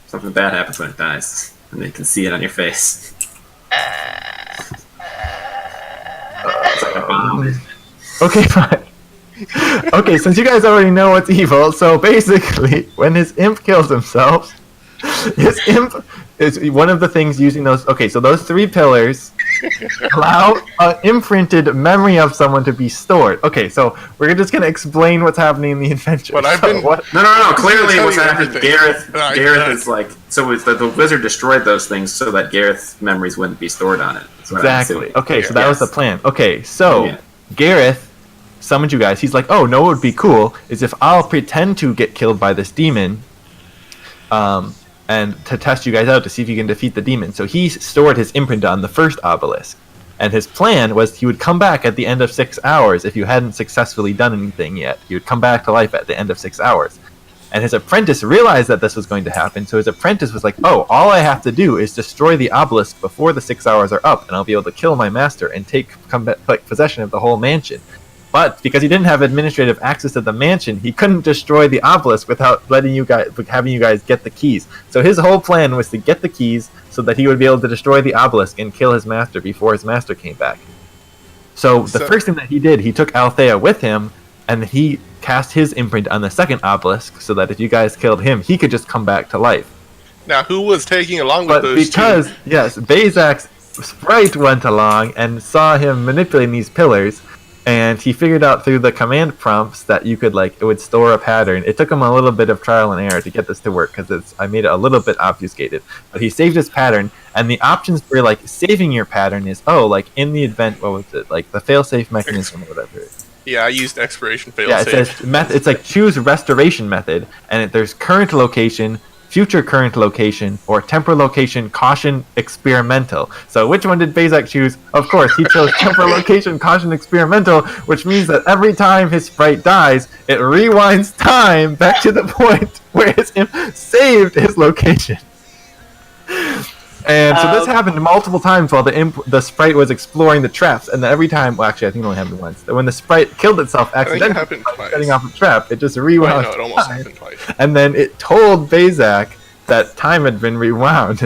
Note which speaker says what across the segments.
Speaker 1: Something bad happens when it dies, and they can see it on your face. It's like a bomb.
Speaker 2: Okay, fine. Okay, since you guys already know what's evil, so basically, when his imp kills himself, his imp is one of the things using those. Okay, so those 3 pillars allow an imprinted memory of someone to be stored. Okay, so we're just gonna explain what's happening in the adventure.
Speaker 3: But I've been
Speaker 1: No. Clearly, what's
Speaker 3: telling you
Speaker 1: happened?
Speaker 3: everything.
Speaker 1: Gareth is like the wizard destroyed those things so that Gareth's memories wouldn't be stored on it. That's what I'm
Speaker 2: Exactly.
Speaker 1: assuming.
Speaker 2: Okay, so that was the plan. Okay, so
Speaker 1: Yeah.
Speaker 2: Gareth summoned you guys. He's like, oh, no, what would be cool is if I'll pretend to get killed by this demon, and to test you guys out to see if you can defeat the demon. So he stored his imprint on the first obelisk. And his plan was he would come back at the end of 6 hours if you hadn't successfully done anything yet. He would come back to life at the end of 6 hours. And his apprentice realized that this was going to happen, so his apprentice was like, oh, all I have to do is destroy the obelisk before the 6 hours are up, and I'll be able to kill my master and take possession of the whole mansion. But because he didn't have administrative access to the mansion, he couldn't destroy the obelisk without having you guys get the keys. So his whole plan was to get the keys so that he would be able to destroy the obelisk and kill his master before his master came back. So the first thing that he did, he took Althea with him, and he cast his imprint on the second obelisk so that if you guys killed him, he could just come back to life.
Speaker 3: Now, who was tagging along with those
Speaker 2: because,
Speaker 3: two?
Speaker 2: yes, Bazak's sprite went along and saw him manipulating these pillars, and he figured out through the command prompts that you could, like, it would store a pattern. It took him a little bit of trial and error to get this to work, because I made it a little bit obfuscated. But he saved his pattern, and the options for, like, saving your pattern is, like, in the event, what was it? Like, the fail-safe mechanism or whatever.
Speaker 3: Yeah, I used expiration fail-safe.
Speaker 2: Yeah, it says, it's like, choose restoration method, and there's current location, future current location, or temporal location, caution, experimental. So which one did Bazak choose? Of course, he chose temporal location, caution, experimental, which means that every time his sprite dies, it rewinds time back to the point where his imp saved his location. And so this happened multiple times while the sprite was exploring the traps, and every time, well, actually, I think it only happened once. When the sprite killed itself accidentally by setting off a trap, it just rewound.
Speaker 3: No, it almost happened twice.
Speaker 2: And then it told Bazak that time had been rewound.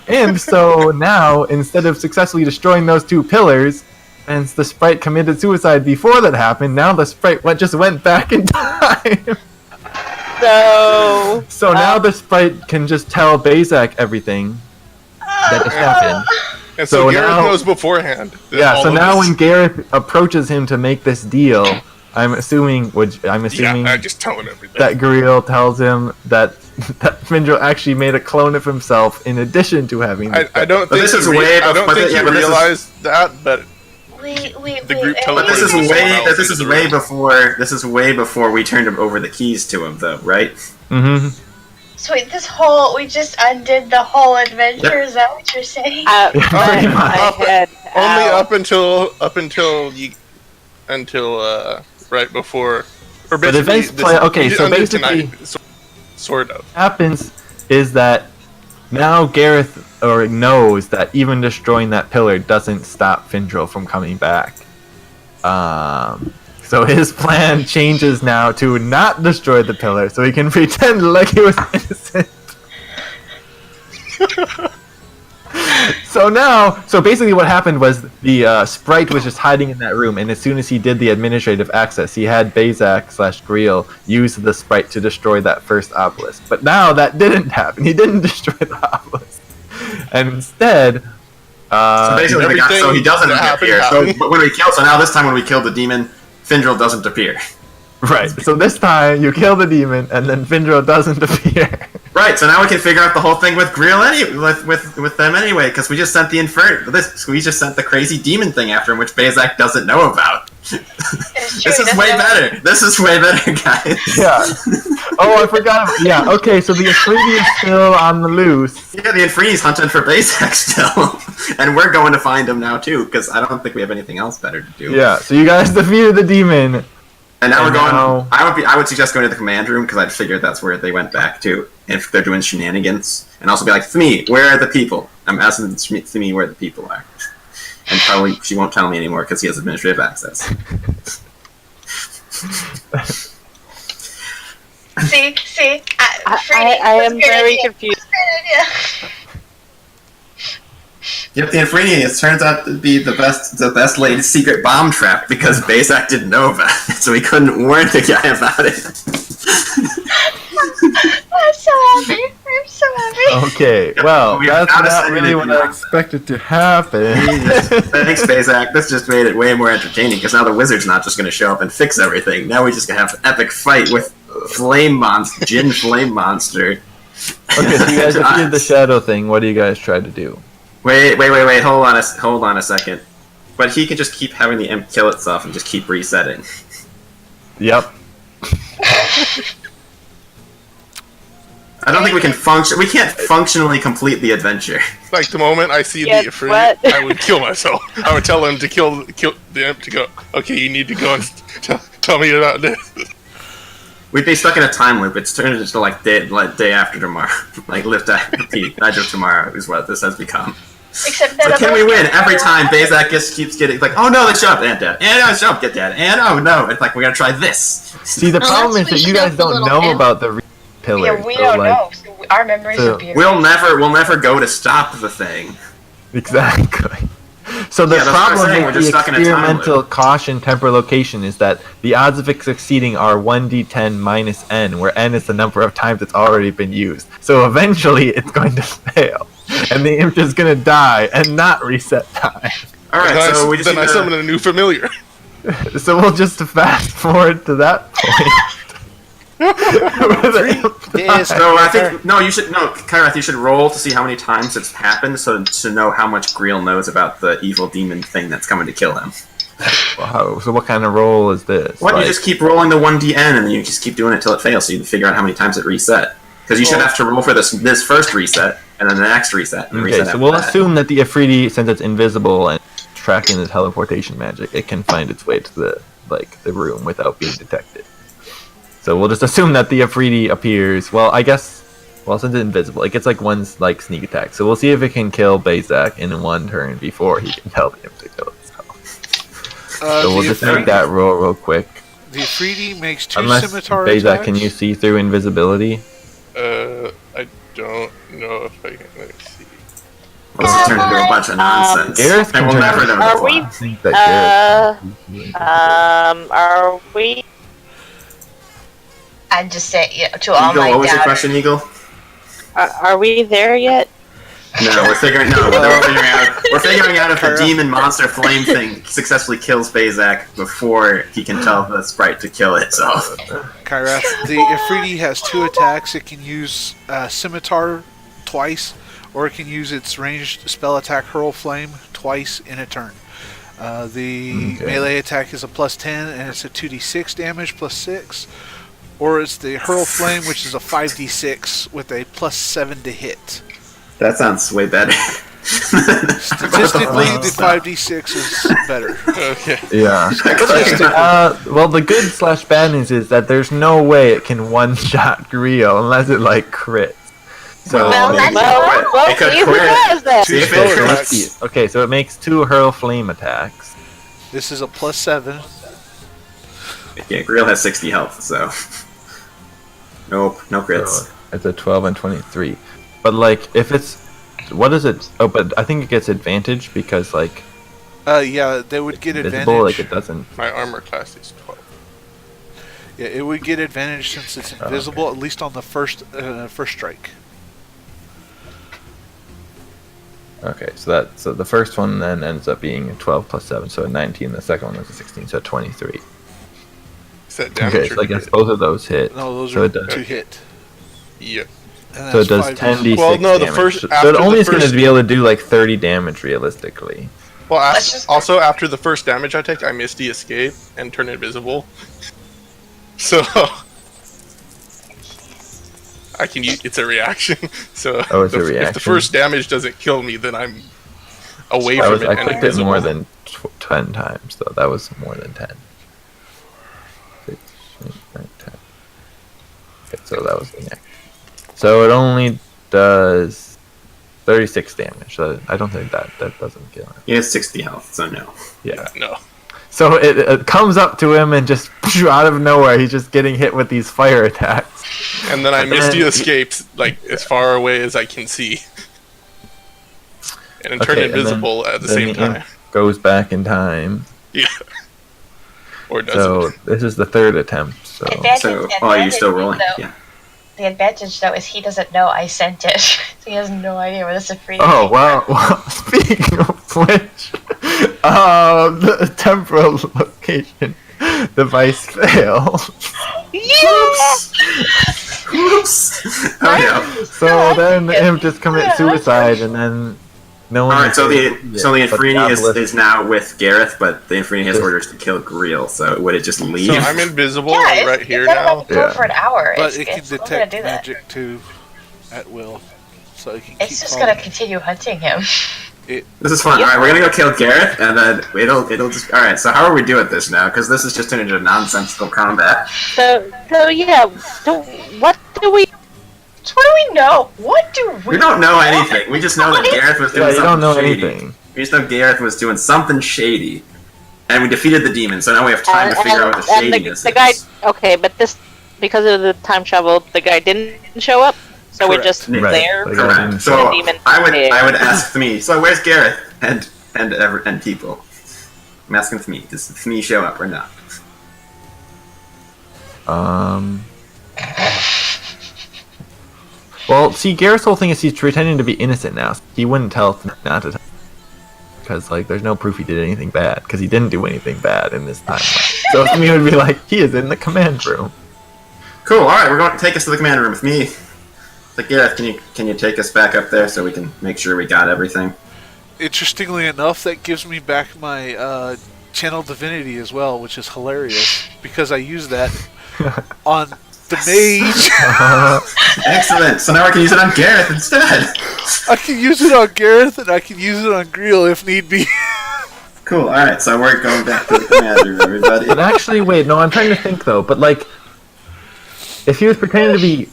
Speaker 2: And so now, instead of successfully destroying those 2 pillars, and the sprite committed suicide before that happened, now the sprite just went back in time. So now the sprite can just tell Bazak everything that just happened.
Speaker 3: And so Gareth knows beforehand.
Speaker 2: Yeah, so now when Gareth approaches him to make this deal, I'm assuming
Speaker 3: I just tell him everything.
Speaker 2: that Griel tells him that Findrel actually made a clone of himself in addition to having.
Speaker 3: I don't think he realized that, but the group
Speaker 1: But this is way before we turned him over the keys to him, though, right?
Speaker 2: Mm-hmm.
Speaker 4: So wait, we just undid the whole adventure. Yep. Is that what you're saying?
Speaker 3: Only up until right before, or basically.
Speaker 2: But events play. Okay, so basically,
Speaker 3: tonight, sort of
Speaker 2: happens is that now Gareth knows that even destroying that pillar doesn't stop Findrel from coming back. So his plan changes now to not destroy the pillar, so he can pretend like he was innocent. So basically what happened was the sprite was just hiding in that room, and as soon as he did the administrative access, he had Bazak/Griel use the sprite to destroy that first obelisk. But now that didn't happen. He didn't destroy the obelisk. And instead...
Speaker 1: so basically, he doesn't appear. So now this time when we kill the demon, Findrel doesn't appear.
Speaker 2: Right, so this time you kill the demon, and then Findrel doesn't appear.
Speaker 1: Right, so now we can figure out the whole thing with Griel with them anyway, because we just sent we just sent the crazy demon thing after him, which Bazak doesn't know about. This is way better. This is way better, guys.
Speaker 2: Yeah. Oh, I forgot. Yeah. Okay. So the Ifriti is still on the loose.
Speaker 1: Yeah, the Ifriti's hunting for Bazak still, and we're going to find him now too, because I don't think we have anything else better to do.
Speaker 2: Yeah. So you guys defeated the demon.
Speaker 1: And now we're going. I would suggest going to the command room because I'd figured that's where they went back to if they're doing shenanigans, and also be like, Thmi, where are the people? I'm asking Thmi where the people are, and probably she won't tell me anymore because he has administrative access.
Speaker 4: See?
Speaker 5: I am very confused.
Speaker 4: Great idea.
Speaker 1: Yep, the Infrenius turns out to be the best laid secret bomb trap because Bazak didn't know about it, so he couldn't warn the guy about it.
Speaker 4: I'm so happy. I'm so happy.
Speaker 2: Okay, well,
Speaker 1: We
Speaker 2: that's
Speaker 1: have not
Speaker 2: not
Speaker 1: a
Speaker 2: really what I expected to happen.
Speaker 1: Thanks, Bazak. This just made it way more entertaining because now the wizard's not just going to show up and fix everything. Now we just gonna have an epic fight with Jin Flame Monster.
Speaker 2: Okay, so you guys defeated the shadow thing. What do you guys try to do?
Speaker 1: Wait. Hold on a second. But he can just keep having the imp kill itself and just keep resetting.
Speaker 2: Yep.
Speaker 1: I don't think we can function. We can't functionally complete the adventure.
Speaker 3: Like the moment I see the Ifrit,
Speaker 5: what?
Speaker 3: I would kill myself. I would tell him to kill the imp to go. Okay, you need to go and tell me about this.
Speaker 1: We'd be stuck in a time loop. It's turned into like day after tomorrow, like lift after repeat. Night of tomorrow is what this has become.
Speaker 4: Except that
Speaker 1: So can we win every time? Bazak just keeps getting like, oh no, they show up, and dead, and oh, show up, get dead, and oh no, it's like we're gonna try this.
Speaker 2: See, the problem is that you guys don't know about the pillar.
Speaker 4: Yeah, we don't know. So our memories would be.
Speaker 1: We'll never go to stop the thing.
Speaker 2: Exactly. So the
Speaker 1: Yeah, that's what I'm
Speaker 2: problem
Speaker 1: saying, we're
Speaker 2: with
Speaker 1: just
Speaker 2: the
Speaker 1: stuck in a time
Speaker 2: experimental
Speaker 1: loop.
Speaker 2: caution temper location is that the odds of it succeeding are 1d10 minus n, where n is the number of times it's already been used. So eventually it's going to fail, and the imp is going to die and not reset time.
Speaker 1: All right, so we just
Speaker 3: then
Speaker 1: need
Speaker 3: I
Speaker 1: to-
Speaker 3: summon a new familiar.
Speaker 2: So we'll just fast forward to that point. Where the imp dies.
Speaker 1: So I think Kyrath, you should roll to see how many times it's happened, so to know how much Greel knows about the evil demon thing that's coming to kill him.
Speaker 2: Wow, so what kind of roll is this?
Speaker 1: What?
Speaker 2: Like,
Speaker 1: You just keep rolling the 1dn, and then you just keep doing it till it fails, so you can figure out how many times it reset. Because you should have to roll for this first reset, and then the next reset, and
Speaker 2: okay,
Speaker 1: reset
Speaker 2: so
Speaker 1: after
Speaker 2: we'll
Speaker 1: that.
Speaker 2: assume that the Ifriti, since it's invisible and tracking the teleportation magic, it can find its way to the room without being detected. So we'll just assume that the Ifriti appears. Well, since it's invisible, it gets one sneak attack. So we'll see if it can kill Bazak in one turn before he can tell him to kill itself. So we'll just make that roll real quick.
Speaker 6: The Ifriti makes two
Speaker 2: Unless
Speaker 6: scimitar
Speaker 2: Bazak,
Speaker 6: attacks.
Speaker 2: can you see through invisibility?
Speaker 3: I don't know if I can. Let me see.
Speaker 1: We'll just turn into a bunch of nonsense.
Speaker 2: Gareth can
Speaker 1: and we'll
Speaker 2: turn
Speaker 1: never
Speaker 2: into-
Speaker 1: know
Speaker 5: Are
Speaker 1: the
Speaker 5: we?
Speaker 1: plot.
Speaker 2: I think that Gareth-
Speaker 5: Are we?
Speaker 4: I'd just say to all
Speaker 1: Eagle,
Speaker 4: my
Speaker 1: what was your
Speaker 4: doubters.
Speaker 1: question, Eagle?
Speaker 5: Are we there yet?
Speaker 1: No, we're figuring out if the demon monster flame thing successfully kills Bazak before he can tell the sprite to kill itself.
Speaker 6: Kyrath, the Ifriti has two attacks. It can use Scimitar twice, or it can use its ranged spell attack Hurl Flame twice in a turn. The melee attack is a +10, and it's a 2d6 damage +6. Or it's the Hurl Flame, which is a 5d6 with a +7 to hit.
Speaker 1: That sounds way better.
Speaker 6: Statistically, the 5d6 is better.
Speaker 3: Okay.
Speaker 2: Yeah. Well, the good / bad news is that there's no way it can one-shot Griot unless it crits. So
Speaker 1: It could
Speaker 5: see who
Speaker 1: quit.
Speaker 5: does that.
Speaker 1: See if
Speaker 6: spell
Speaker 1: it
Speaker 6: attacks.
Speaker 1: crits.
Speaker 2: Okay, so it makes 2 Hurl Flame attacks.
Speaker 6: This is a +7.
Speaker 1: Yeah, Greel has 60 health, so. Nope, no crits.
Speaker 2: So it's a 12 and 23. But if it's, what is it? Oh, but I think it gets advantage because
Speaker 6: Yeah, they would get
Speaker 2: visible.
Speaker 6: advantage.
Speaker 2: It doesn't.
Speaker 3: My armor class is 12.
Speaker 6: Yeah, it would get advantage since it's invisible, at least on the first strike.
Speaker 2: Okay, so the first one then ends up being a 12 + 7, so a 19. The second one is a 16, so 23.
Speaker 3: Is that damage?
Speaker 2: Okay, so I guess both of those hit.
Speaker 6: No, those
Speaker 2: so
Speaker 6: are
Speaker 2: it does.
Speaker 6: to hit.
Speaker 3: Yeah.
Speaker 6: And
Speaker 2: So it
Speaker 6: that's
Speaker 2: does
Speaker 6: 5d6.
Speaker 2: 10d6
Speaker 3: Well, no, the
Speaker 2: damage.
Speaker 3: first-
Speaker 2: So
Speaker 3: after
Speaker 2: it only
Speaker 3: the
Speaker 2: is going
Speaker 3: first-
Speaker 2: to be able to do 30 damage realistically.
Speaker 3: Well,
Speaker 4: Let's just-
Speaker 3: also after the first damage I take, I Misty Escape and turn invisible. So I can use it's a reaction. So
Speaker 2: Oh, it's a
Speaker 3: if the
Speaker 2: reaction?
Speaker 3: first damage doesn't kill me, then I'm away
Speaker 2: I
Speaker 3: from it and
Speaker 2: clicked it
Speaker 3: invisible.
Speaker 2: more than 10 times, though. That was more than 10. 6, 8, 9, 10. Okay, so that was the next. So it only does 36 damage. So I don't think that doesn't kill it.
Speaker 1: He has 60 health, so no.
Speaker 2: Yeah.
Speaker 3: No.
Speaker 2: So it comes up to him and just out of nowhere, he's just getting hit with these fire attacks.
Speaker 3: And then I misty escaped like as far away as I can see, and turn invisible at the same time.
Speaker 2: Goes back in time.
Speaker 3: Yeah. Or doesn't.
Speaker 2: So this is the third attempt. So
Speaker 1: you're still rolling. Yeah.
Speaker 4: The advantage, though, is he doesn't know I sent it. So he has no idea where this is free.
Speaker 2: Oh, well, speaking of which, the temporal location device fails.
Speaker 4: Yes!
Speaker 1: Oops. Oh, yeah.
Speaker 2: So then him just commit suicide, and then no one...
Speaker 1: Alright, so the Infrini is now with Kyrath, but the Infrini has orders to kill Griel, so would it just leave?
Speaker 3: So I'm invisible right here now?
Speaker 4: Go for an hour.
Speaker 6: But it can detect magic too, at will. So it can
Speaker 4: it's just gonna continue hunting him.
Speaker 1: This is fun. Alright, we're gonna go kill Kyrath, and then it'll just... Alright, so how are we doing this now? Because this is just turned into nonsensical combat.
Speaker 5: So yeah, what do we...
Speaker 4: What do we know? What do we...
Speaker 1: We don't know anything. We just know that Kyrath was doing something shady.
Speaker 2: Anything.
Speaker 1: We just know Kyrath was doing something shady. And we defeated the demon, so now we have time to figure out what the shadiness is.
Speaker 5: Okay, but this... Because of the time travel, the guy didn't show up? So we're just there?
Speaker 1: Correct. So I would ask Thmee, so where's Kyrath and people? I'm asking Thmee. Does Thmee show up or not?
Speaker 2: Well, see, Garrett's whole thing is he's pretending to be innocent now. So he wouldn't tell Thmee not to tell. Because, like, there's no proof he did anything bad. Because he didn't do anything bad in this timeline. So Thmee would be like, he is in the command room.
Speaker 1: Cool, alright, we're going to take us to the command room with me. Like, Kyrath, can you take us back up there so we can make sure we got everything?
Speaker 6: Interestingly enough, that gives me back my channel divinity as well, which is hilarious because I use that on the mage.
Speaker 1: Excellent. So now I can use it on Kyrath instead.
Speaker 6: I can use it on Kyrath and I can use it on Griel if need be.
Speaker 1: Cool. All right. So we're going back to the command room, everybody.
Speaker 2: But actually, wait. No, I'm trying to think though. But like, if he was pretending to be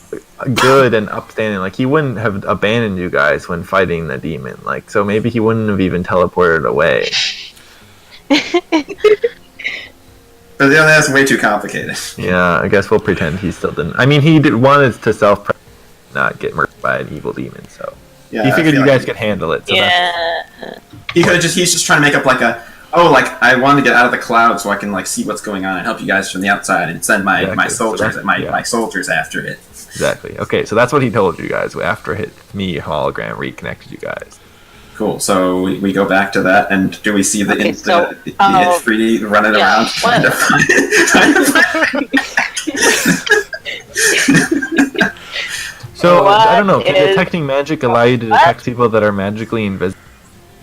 Speaker 2: good and upstanding, like he wouldn't have abandoned you guys when fighting the demon. Like, so maybe he wouldn't have even teleported away.
Speaker 1: But yeah, that's way too complicated.
Speaker 2: Yeah, I guess we'll pretend he still didn't. I mean, he wanted to not get murdered by an evil demon, so
Speaker 1: yeah,
Speaker 2: he figured you guys could handle it. So
Speaker 1: he's just trying to make up like I want to get out of the cloud so I can like see what's going on and help you guys from the outside and send my soldiers my soldiers after it.
Speaker 2: Exactly. Okay, so that's what he told you guys after me hologram reconnected you guys.
Speaker 1: Cool. So we go back to that, and do we see the Ifriti running around trying to find?
Speaker 2: So I don't know. Can detecting magic allow you to detect people that are magically invisible?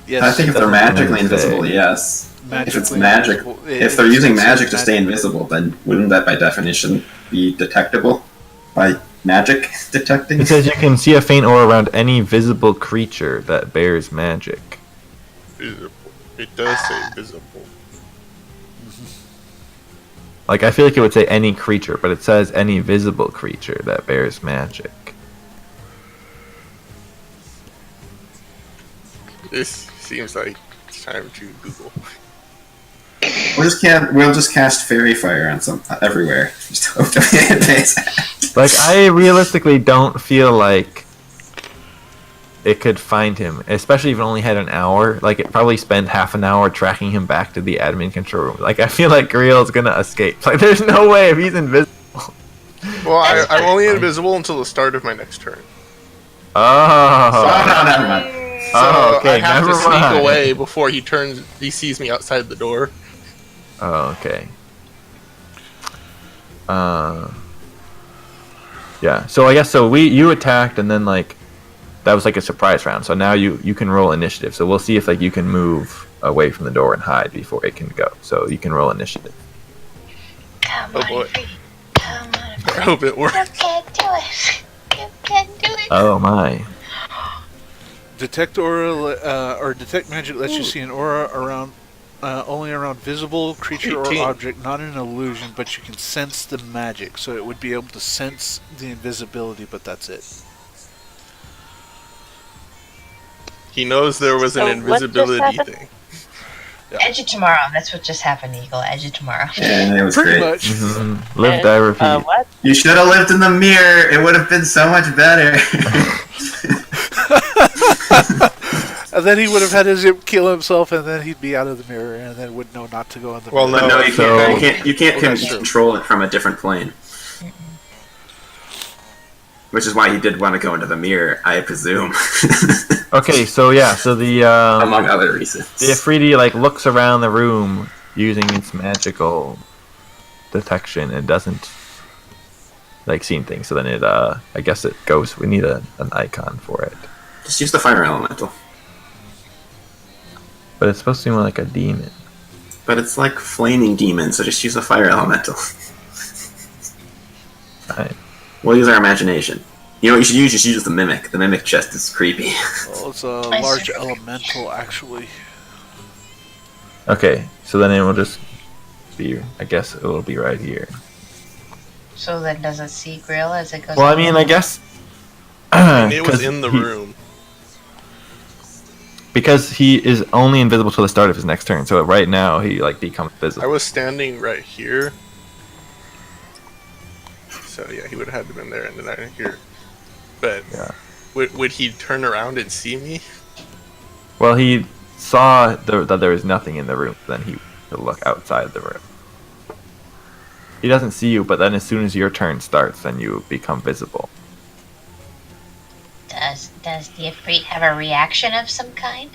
Speaker 6: Yes,
Speaker 1: I think if they're magically invisible, yes. If it's magic, if they're using magic to stay invisible, then wouldn't that by definition be detectable by magic detecting?
Speaker 2: It says you can see a faint aura around any visible creature that bears magic.
Speaker 3: Visible. It does say visible.
Speaker 2: Like, I feel like it would say any creature, but it says any visible creature that bears magic.
Speaker 3: This seems like it's time to Google.
Speaker 1: We'll just cast fairy fire on everywhere. Just hope it pays out.
Speaker 2: Like, I realistically don't feel like it could find him, especially if it only had an hour. Like, it probably spent half an hour tracking him back to the admin control room. Like, I feel like Griel's gonna escape. Like, there's no way if he's invisible.
Speaker 3: Well, I'm only invisible until the start of my next turn.
Speaker 2: Oh.
Speaker 1: No, never mind.
Speaker 3: So
Speaker 2: okay,
Speaker 3: I have to
Speaker 2: never
Speaker 3: sneak
Speaker 2: mind.
Speaker 3: away before he sees me outside the door.
Speaker 2: Oh, okay. Yeah, so I guess you attacked and then like that was like a surprise round. So now you can roll initiative. So we'll see if like you can move away from the door and hide before it can go. So you can roll initiative.
Speaker 4: Come
Speaker 3: Oh
Speaker 4: on,
Speaker 3: boy.
Speaker 4: Free. Come on,
Speaker 3: I hope it works.
Speaker 4: You can't do it. You can't do it.
Speaker 2: Oh my.
Speaker 6: Detect aura or detect magic lets you see an aura around only around visible creature or
Speaker 3: 18.
Speaker 6: object, not an illusion, but you can sense the magic. So it would be able to sense the invisibility, but that's it.
Speaker 3: He knows there was an
Speaker 5: So what just
Speaker 3: invisibility
Speaker 5: happened?
Speaker 3: thing.
Speaker 4: Edge of tomorrow. That's what just happened, Eagle. Edge of tomorrow.
Speaker 1: And it was
Speaker 6: Pretty
Speaker 1: great.
Speaker 6: much.
Speaker 2: Mm-hmm. Live, die, repeat.
Speaker 5: What?
Speaker 1: You should have lived in the mirror. It would have been so much better.
Speaker 6: And then he would have had his imp kill himself, and then he'd be out of the mirror, and then would know not to go in the
Speaker 3: Well,
Speaker 6: mirror.
Speaker 1: But no, you
Speaker 2: So-
Speaker 1: can't. You can't
Speaker 3: Well, that's true.
Speaker 1: control it from a different plane. Which is why he did want to go into the mirror, I presume.
Speaker 2: Okay, so yeah, so the
Speaker 1: Among other reasons.
Speaker 2: the Ifriti like looks around the room using its magical detection and doesn't like see things. So then it I guess it goes. We need an icon for it,
Speaker 1: Just use the fire elemental.
Speaker 2: but it's supposed to be more like a demon.
Speaker 1: But it's like flaming demon, so just use the fire elemental.
Speaker 2: Right.
Speaker 1: We'll use our imagination. You know what you should use? You should use the mimic. The mimic chest is creepy.
Speaker 6: Well, it's a
Speaker 4: I
Speaker 6: large
Speaker 4: see.
Speaker 6: elemental, actually.
Speaker 2: Okay, so then it will just be. I guess it will be right here.
Speaker 4: So then does it see Grill as it goes?
Speaker 2: Well, I mean, I guess.
Speaker 3: And it was
Speaker 2: 'cause
Speaker 3: in the
Speaker 2: he-
Speaker 3: room.
Speaker 2: because he is only invisible till the start of his next turn. So right now he like becomes
Speaker 3: I
Speaker 2: visible.
Speaker 3: was standing right here. So yeah, he would have had to been there and then I here. But
Speaker 2: Yeah.
Speaker 3: would he turn around and see me?
Speaker 2: Well, he saw that there was nothing in the room. Then he would look outside the room. He doesn't see you, but then as soon as your turn starts, then you become visible.
Speaker 4: Does the Ifrit have a reaction of some kind?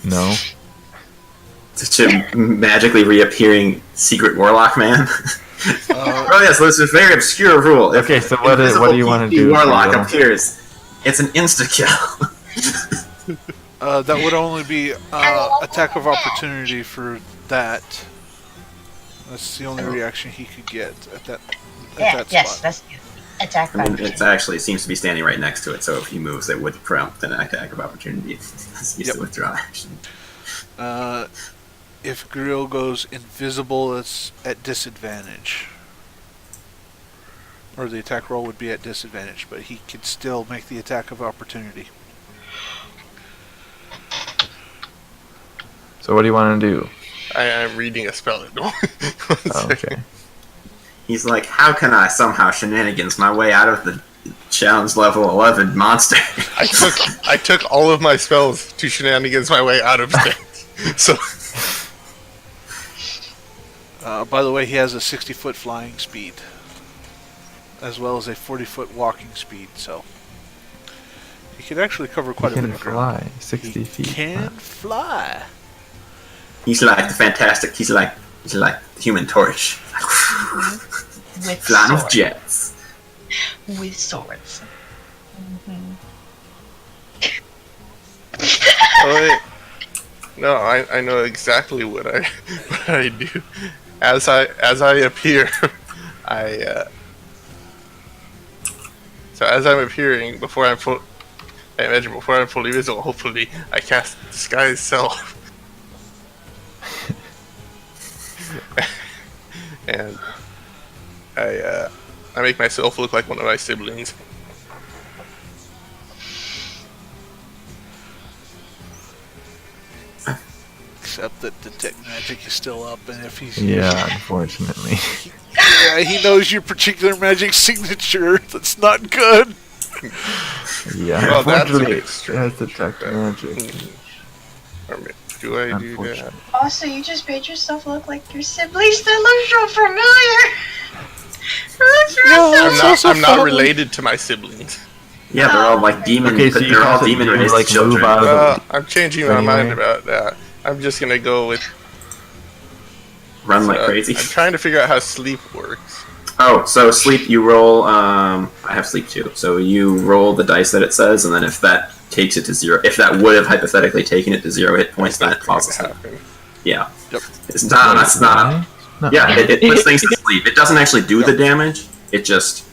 Speaker 2: No.
Speaker 1: Such a magically reappearing secret warlock man.
Speaker 6: Uh,
Speaker 1: Oh yes, this is a very obscure rule. If
Speaker 2: Okay, so what do you want to
Speaker 1: PvP
Speaker 2: do?
Speaker 1: warlock
Speaker 2: Findrel?
Speaker 1: appears, it's an insta kill.
Speaker 6: that would only be attack of opportunity for that. That's the only reaction he could get at that
Speaker 4: Yes,
Speaker 6: spot.
Speaker 4: that's attack
Speaker 1: I mean,
Speaker 4: opportunity.
Speaker 1: it actually seems to be standing right next to it, so if he moves, it would prompt an attack of opportunity. He's
Speaker 6: Yep.
Speaker 1: a withdraw action.
Speaker 6: If Grill goes invisible, it's at disadvantage. Or the attack roll would be at disadvantage, but he could still make the attack of opportunity.
Speaker 2: So what do you want to do?
Speaker 3: I'm reading a spell. One
Speaker 2: Oh,
Speaker 3: second.
Speaker 2: okay.
Speaker 1: He's like, how can I somehow shenanigans my way out of the challenge level 11 monster?
Speaker 3: I took all of my spells to shenanigans my way out of things. So
Speaker 6: By the way, he has a 60-foot flying speed, as well as a 40-foot walking speed, so he could actually cover quite
Speaker 2: He
Speaker 6: a
Speaker 2: can
Speaker 6: bit of ground.
Speaker 2: fly 60
Speaker 6: He
Speaker 2: feet.
Speaker 6: can fly.
Speaker 1: He's like the fantastic. He's like the Human Torch,
Speaker 4: With
Speaker 1: flying with
Speaker 4: swords.
Speaker 1: jets.
Speaker 4: With swords.
Speaker 3: oh, wait. No, I know exactly what I do. As I appear, so as I'm appearing before I'm full. I imagine before I'm fully visible, hopefully, I cast Disguise Self. And I make myself look like one of my siblings.
Speaker 6: Except that detect magic is still up, and if he's
Speaker 2: Yeah, unfortunately.
Speaker 6: yeah, he knows your particular magic signature. That's not good.
Speaker 2: Yeah,
Speaker 3: Well, that's a
Speaker 2: unfortunately,
Speaker 3: bit
Speaker 2: it
Speaker 3: strange.
Speaker 2: has detect magic.
Speaker 3: Or do I do that?
Speaker 2: Unfortunately.
Speaker 4: Also, you just made yourself look like your siblings. That looks so familiar. That looks real
Speaker 6: No,
Speaker 3: I'm
Speaker 6: it's
Speaker 3: not.
Speaker 6: also
Speaker 3: I'm not
Speaker 6: probably-
Speaker 3: related to my siblings.
Speaker 1: Yeah, they're all like demon.
Speaker 2: Okay, so you
Speaker 1: they're all
Speaker 2: have to-
Speaker 1: demon
Speaker 2: you
Speaker 1: raised
Speaker 2: like move
Speaker 1: children.
Speaker 2: out of
Speaker 3: I'm changing my
Speaker 2: Anyway.
Speaker 3: mind about that. I'm just gonna go with.
Speaker 1: Run like crazy.
Speaker 3: I'm trying to figure out how sleep works.
Speaker 1: Oh, so sleep. You roll. I have sleep too. So you roll the dice that it says, and then if that takes it to 0, if that would have hypothetically taken it to 0 hit points, then it
Speaker 3: That's
Speaker 1: falls
Speaker 3: going to
Speaker 1: asleep.
Speaker 3: happen.
Speaker 1: Yeah.
Speaker 6: Yep.
Speaker 1: It's not. It's not.
Speaker 2: No.
Speaker 1: Yeah, it puts things to sleep. It doesn't actually do the damage. It just,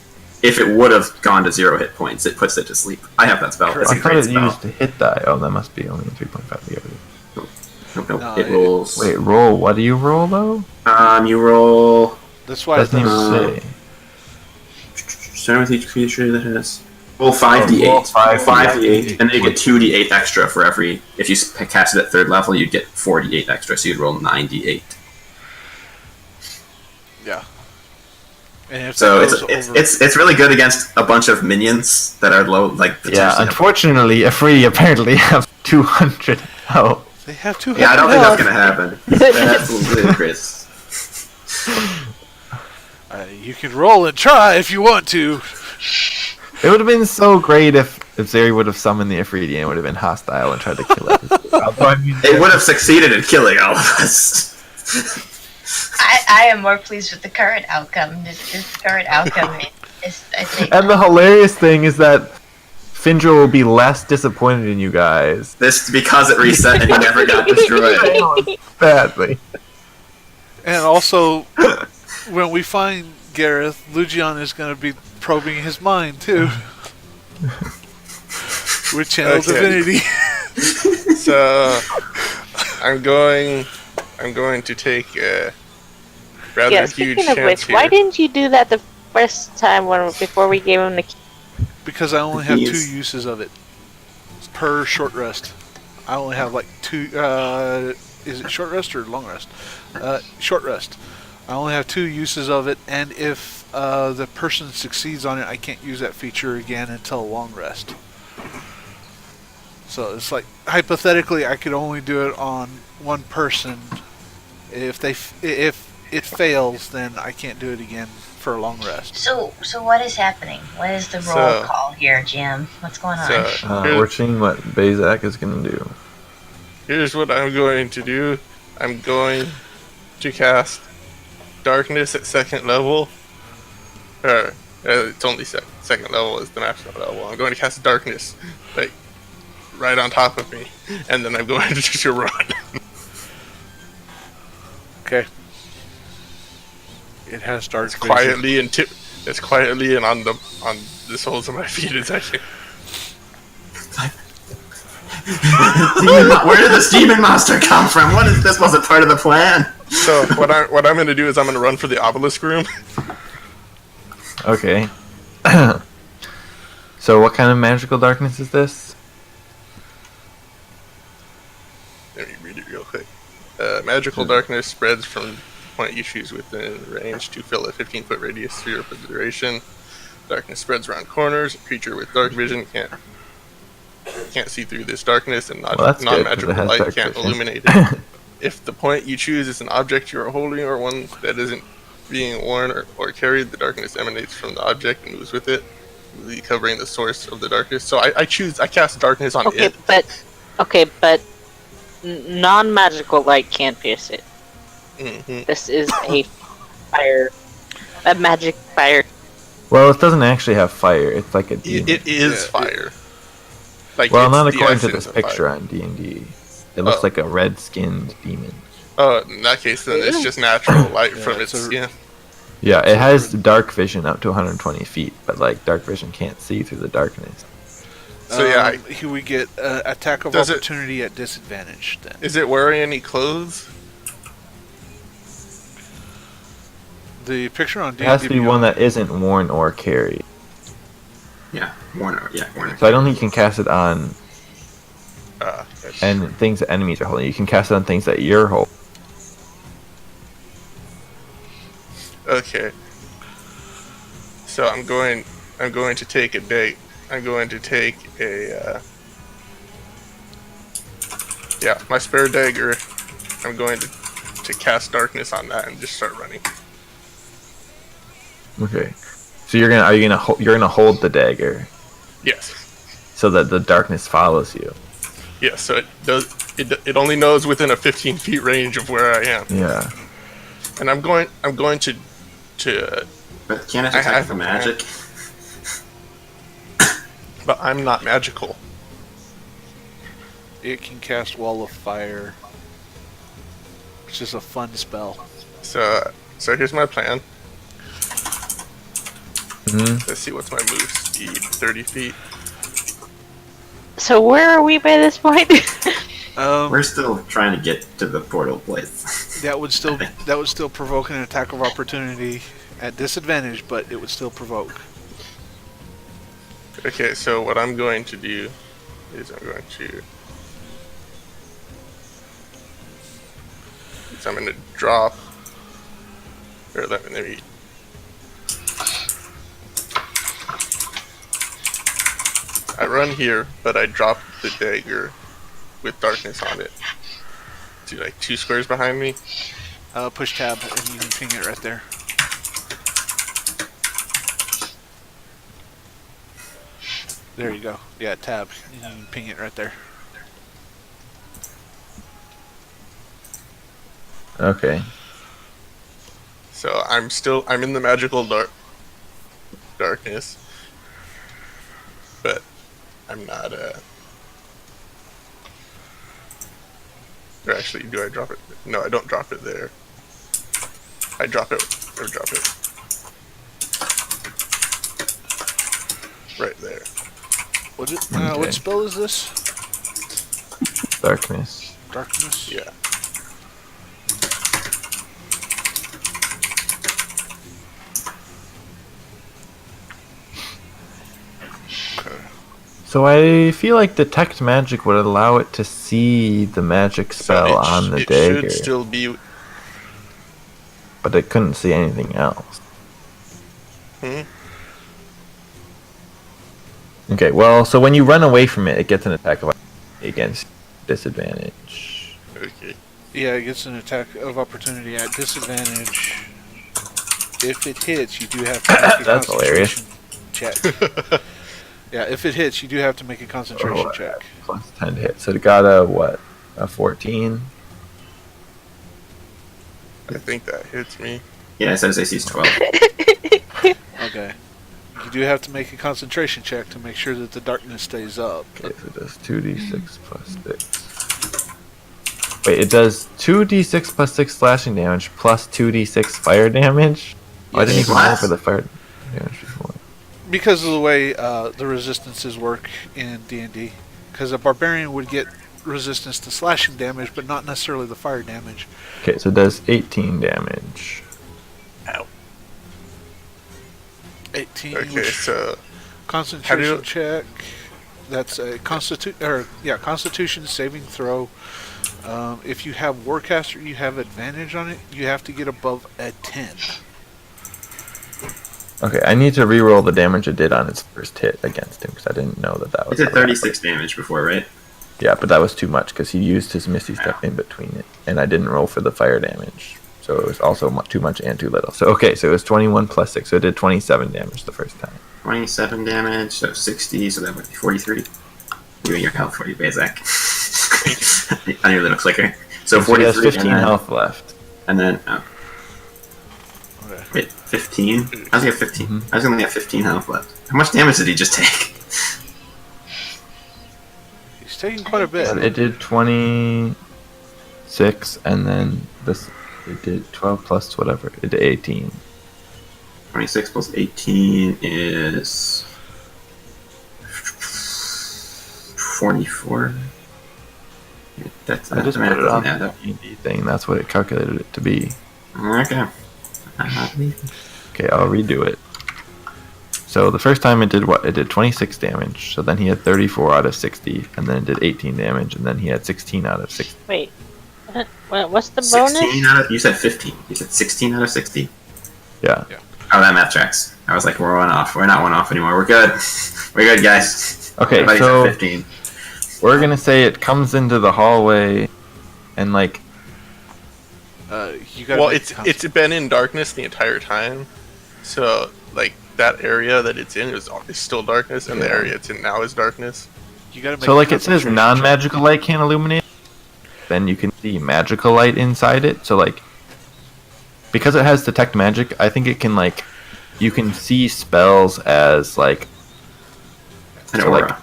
Speaker 1: if it would have gone to 0 hit points, it puts it to sleep. I have that spell. It's
Speaker 2: I
Speaker 1: a
Speaker 2: thought
Speaker 1: great
Speaker 2: it
Speaker 1: spell.
Speaker 2: used hit die. Oh, that must be only 3.5. The other.
Speaker 1: Nope,
Speaker 6: No,
Speaker 1: it rolls.
Speaker 2: Wait, roll. What do you roll though?
Speaker 1: You roll.
Speaker 6: That's why
Speaker 2: Doesn't
Speaker 6: it's
Speaker 2: even say.
Speaker 1: Start with each creature that has. Roll 5d8.
Speaker 2: Roll
Speaker 1: 5d8, and then you get 2d8 extra for every. If you cast it at 3rd level, you'd get 4d8 extra, so you'd roll 9d8.
Speaker 6: Yeah. And if
Speaker 1: So
Speaker 6: that goes over-
Speaker 1: it's really good against a bunch of minions that are low, like
Speaker 2: Yeah,
Speaker 1: potentially-
Speaker 2: unfortunately, Ifriti apparently have 200 health.
Speaker 6: they have 200
Speaker 1: Yeah, I don't think
Speaker 6: health.
Speaker 1: that's gonna happen. That's ludicrous.
Speaker 6: You can roll and try if you want to.
Speaker 2: It would have been so great if Zeri would have summoned the Ifriti and would have been hostile and tried to kill it. Although, I mean,
Speaker 1: It would have succeeded in killing all of us.
Speaker 4: I am more pleased with the current outcome. This current outcome is, I think.
Speaker 2: and the hilarious thing is that Findrel will be less disappointed in you guys.
Speaker 1: This because it reset and he never got destroyed.
Speaker 2: Badly.
Speaker 6: And also, when we find Gareth, Lugion is going to be probing his mind too. With Channel
Speaker 3: Okay.
Speaker 6: Divinity.
Speaker 3: So I'm going to take a rather
Speaker 5: Yeah,
Speaker 3: huge
Speaker 5: speaking of
Speaker 3: chance
Speaker 5: which,
Speaker 3: here.
Speaker 5: why didn't you do that the first time before we gave him the key?
Speaker 6: Because I only have 2
Speaker 1: Yes.
Speaker 6: uses of it per short rest. I only have like 2. Is it short rest or long rest? Short rest. I only have 2 uses of it, and if the person succeeds on it, I can't use that feature again until long rest. So it's like hypothetically, I could only do it on one person. If it fails, then I can't do it again for a long rest.
Speaker 4: So what is happening? What is the roll
Speaker 3: So-
Speaker 4: call here, Jim? What's going on?
Speaker 3: So
Speaker 2: We're seeing what Bazak is going to do.
Speaker 3: here's what I'm going to do. I'm going to cast Darkness at 2nd level. It's only second level is the maximum level. I'm going to cast Darkness, like right on top of me, and then I'm going to just run.
Speaker 6: Okay. It has dark
Speaker 3: It's
Speaker 6: vision.
Speaker 3: quietly and it's quietly and on the soles of my feet. It's actually
Speaker 1: Where did this demon monster come from? What is this? Wasn't part of the plan.
Speaker 3: so. What I'm going to do is I'm going to run for the obelisk room.
Speaker 2: Okay. So what kind of magical darkness is this?
Speaker 3: Let me read it real quick. Magical darkness spreads from the point you choose within range to fill a 15-foot radius sphere for the duration. Darkness spreads around corners. A creature with dark vision can't see through this darkness, and
Speaker 2: Well, that's good, 'cause it
Speaker 3: non-magical
Speaker 2: has
Speaker 3: light
Speaker 2: dark
Speaker 3: can't
Speaker 2: vision.
Speaker 3: illuminate it. If the point you choose is an object you are holding or one that isn't being worn or carried, the darkness emanates from the object and moves with it, completely covering the source of the darkness. So I cast darkness on it.
Speaker 5: But non-magical light can't pierce it.
Speaker 3: Mhm.
Speaker 5: This is a magic fire.
Speaker 2: Well, it doesn't actually have fire. It's like a demon.
Speaker 3: It is
Speaker 6: Yeah,
Speaker 3: fire. Like,
Speaker 2: Well,
Speaker 3: it's
Speaker 2: not
Speaker 3: the
Speaker 2: according to
Speaker 3: essence
Speaker 2: this
Speaker 3: of
Speaker 2: picture
Speaker 3: fire.
Speaker 2: on D&D. It looks
Speaker 3: Oh.
Speaker 2: like a red-skinned demon.
Speaker 3: Oh, in that case, then it's just natural light
Speaker 6: Yeah,
Speaker 3: from
Speaker 6: it's
Speaker 3: its
Speaker 6: a-
Speaker 3: skin.
Speaker 2: Yeah, it has dark vision up to 120 feet, but like dark vision can't see through the darkness.
Speaker 3: So yeah,
Speaker 6: Here we get attack of
Speaker 3: Does it-
Speaker 6: opportunity at disadvantage then.
Speaker 3: is it wearing any clothes?
Speaker 6: The picture on
Speaker 2: It has to be
Speaker 6: D&D
Speaker 2: one that isn't worn or carried.
Speaker 1: Yeah, Warner. Yeah, Warner.
Speaker 2: So I don't think you can cast it on
Speaker 3: That's-
Speaker 2: and things that enemies are holding. You can cast it on things that you're holding.
Speaker 3: Okay. So I'm going to take a date. I'm going to take a my spare dagger. I'm going to cast darkness on that and just start running.
Speaker 2: Okay. So you're gonna hold the dagger
Speaker 3: Yes.
Speaker 2: so that the darkness follows you.
Speaker 3: Yes. So it only knows within a 15 feet range of where I am,
Speaker 2: Yeah.
Speaker 3: and I'm going to
Speaker 1: But can't it
Speaker 3: I
Speaker 1: detect
Speaker 3: have
Speaker 1: the
Speaker 3: a
Speaker 1: magic?
Speaker 3: but I'm not magical.
Speaker 6: It can cast Wall of Fire, which is a fun spell.
Speaker 3: So here's my plan.
Speaker 2: hmm
Speaker 3: Let's see, what's my move speed? 30 feet.
Speaker 5: So where are we by this point?
Speaker 1: We're still trying to get to the portal place.
Speaker 6: That would still provoke an attack of opportunity at disadvantage, but it would still provoke.
Speaker 3: Okay, so what I'm going to do is I'm going to drop, or let me I run here, but I drop the dagger with darkness on it to like 2 squares behind me.
Speaker 6: Push tab and you can ping it right there. There you go. Yeah, tab. You can ping it right there.
Speaker 2: Okay.
Speaker 3: So I'm in the magical darkness, but I'm not or actually, do I drop it? No, I don't drop it there. I drop it right there.
Speaker 6: What spell is this?
Speaker 2: Darkness.
Speaker 6: Darkness?
Speaker 3: Yeah.
Speaker 2: So I feel like detect magic would allow it to see the magic spell on the dagger.
Speaker 3: It should still be.
Speaker 2: But it couldn't see anything else. Okay, well, so when you run away from it, it gets an attack of against disadvantage.
Speaker 3: Okay.
Speaker 6: Yeah, it gets an attack of opportunity at disadvantage. If it hits, you do have to make a
Speaker 2: That's
Speaker 6: concentration check. Yeah, if it hits, you do have to make a concentration check.
Speaker 2: Plus 10 to hit. So it got a, what? A 14?
Speaker 3: I think that hits me.
Speaker 1: Yeah, it says AC's 12.
Speaker 6: Okay. You do have to make a concentration check to make sure that the darkness stays up.
Speaker 2: Okay, so it does 2d6 plus 6. Wait, it does 2d6 plus 6 slashing damage plus 2d6 fire damage? Oh, I didn't even roll for the fire damage before.
Speaker 6: Because of the way the resistances work in D&D. Because a barbarian would get resistance to slashing damage, but not necessarily the fire damage.
Speaker 2: Okay, so it does 18 damage.
Speaker 3: Ow.
Speaker 6: 18.
Speaker 3: Okay, so
Speaker 6: Concentration check. That's a Constitution saving throw. If you have Warcaster, you have advantage on it. You have to get above a 10.
Speaker 2: Okay, I need to re-roll the damage it did on its first hit against him because I didn't know that
Speaker 1: It
Speaker 2: was.
Speaker 1: did 36 damage before, right?
Speaker 2: Yeah, but that was too much because he used his Misty Step in between it, and I didn't roll for the fire damage, so it was also too much and too little. So okay, so it was 21 plus 6, so it did 27 damage the first time.
Speaker 1: 27 damage, so 60, so that would be 43. You and your health for you, Bazak. On your little clicker. So 43.
Speaker 2: He has 15 health left.
Speaker 1: And then, wait, 15? I was gonna have 15. I was gonna have 15 health left. How much damage did he just take?
Speaker 6: He's taking quite a bit.
Speaker 2: It did 26, and then this it did 12 plus whatever. It did 18.
Speaker 1: 26 plus 18 is 44. That's
Speaker 2: I just put it on the D&D thing. That's what it calculated it to be.
Speaker 1: Okay.
Speaker 2: Okay, I'll redo it. So the first time it did what? It did 26 damage. So then he had 34 out of 60, and then it did 18 damage, and then he had 16 out of 60.
Speaker 5: Wait, what's the bonus?
Speaker 1: 16 out of, you said 15. You said 16 out of 60?
Speaker 2: Yeah.
Speaker 1: Oh, that math tracks. I was like, we're one off. We're not one off anymore. We're good. We're good, guys.
Speaker 2: Okay,
Speaker 1: Everybody's
Speaker 2: so
Speaker 1: at 15.
Speaker 2: we're gonna say it comes into the hallway, and like.
Speaker 6: You gotta
Speaker 3: Well, it's been in darkness the entire time, so like that area that it's in is still darkness, and the area it's in now is darkness.
Speaker 6: You gotta make
Speaker 2: So
Speaker 6: a
Speaker 2: like it says
Speaker 6: concentration
Speaker 2: non-magical light can't illuminate, then you can see magical light inside it. So like, because it has detect magic, I think it can like, you can see spells as like,
Speaker 1: An
Speaker 2: so,
Speaker 1: aura.
Speaker 6: check.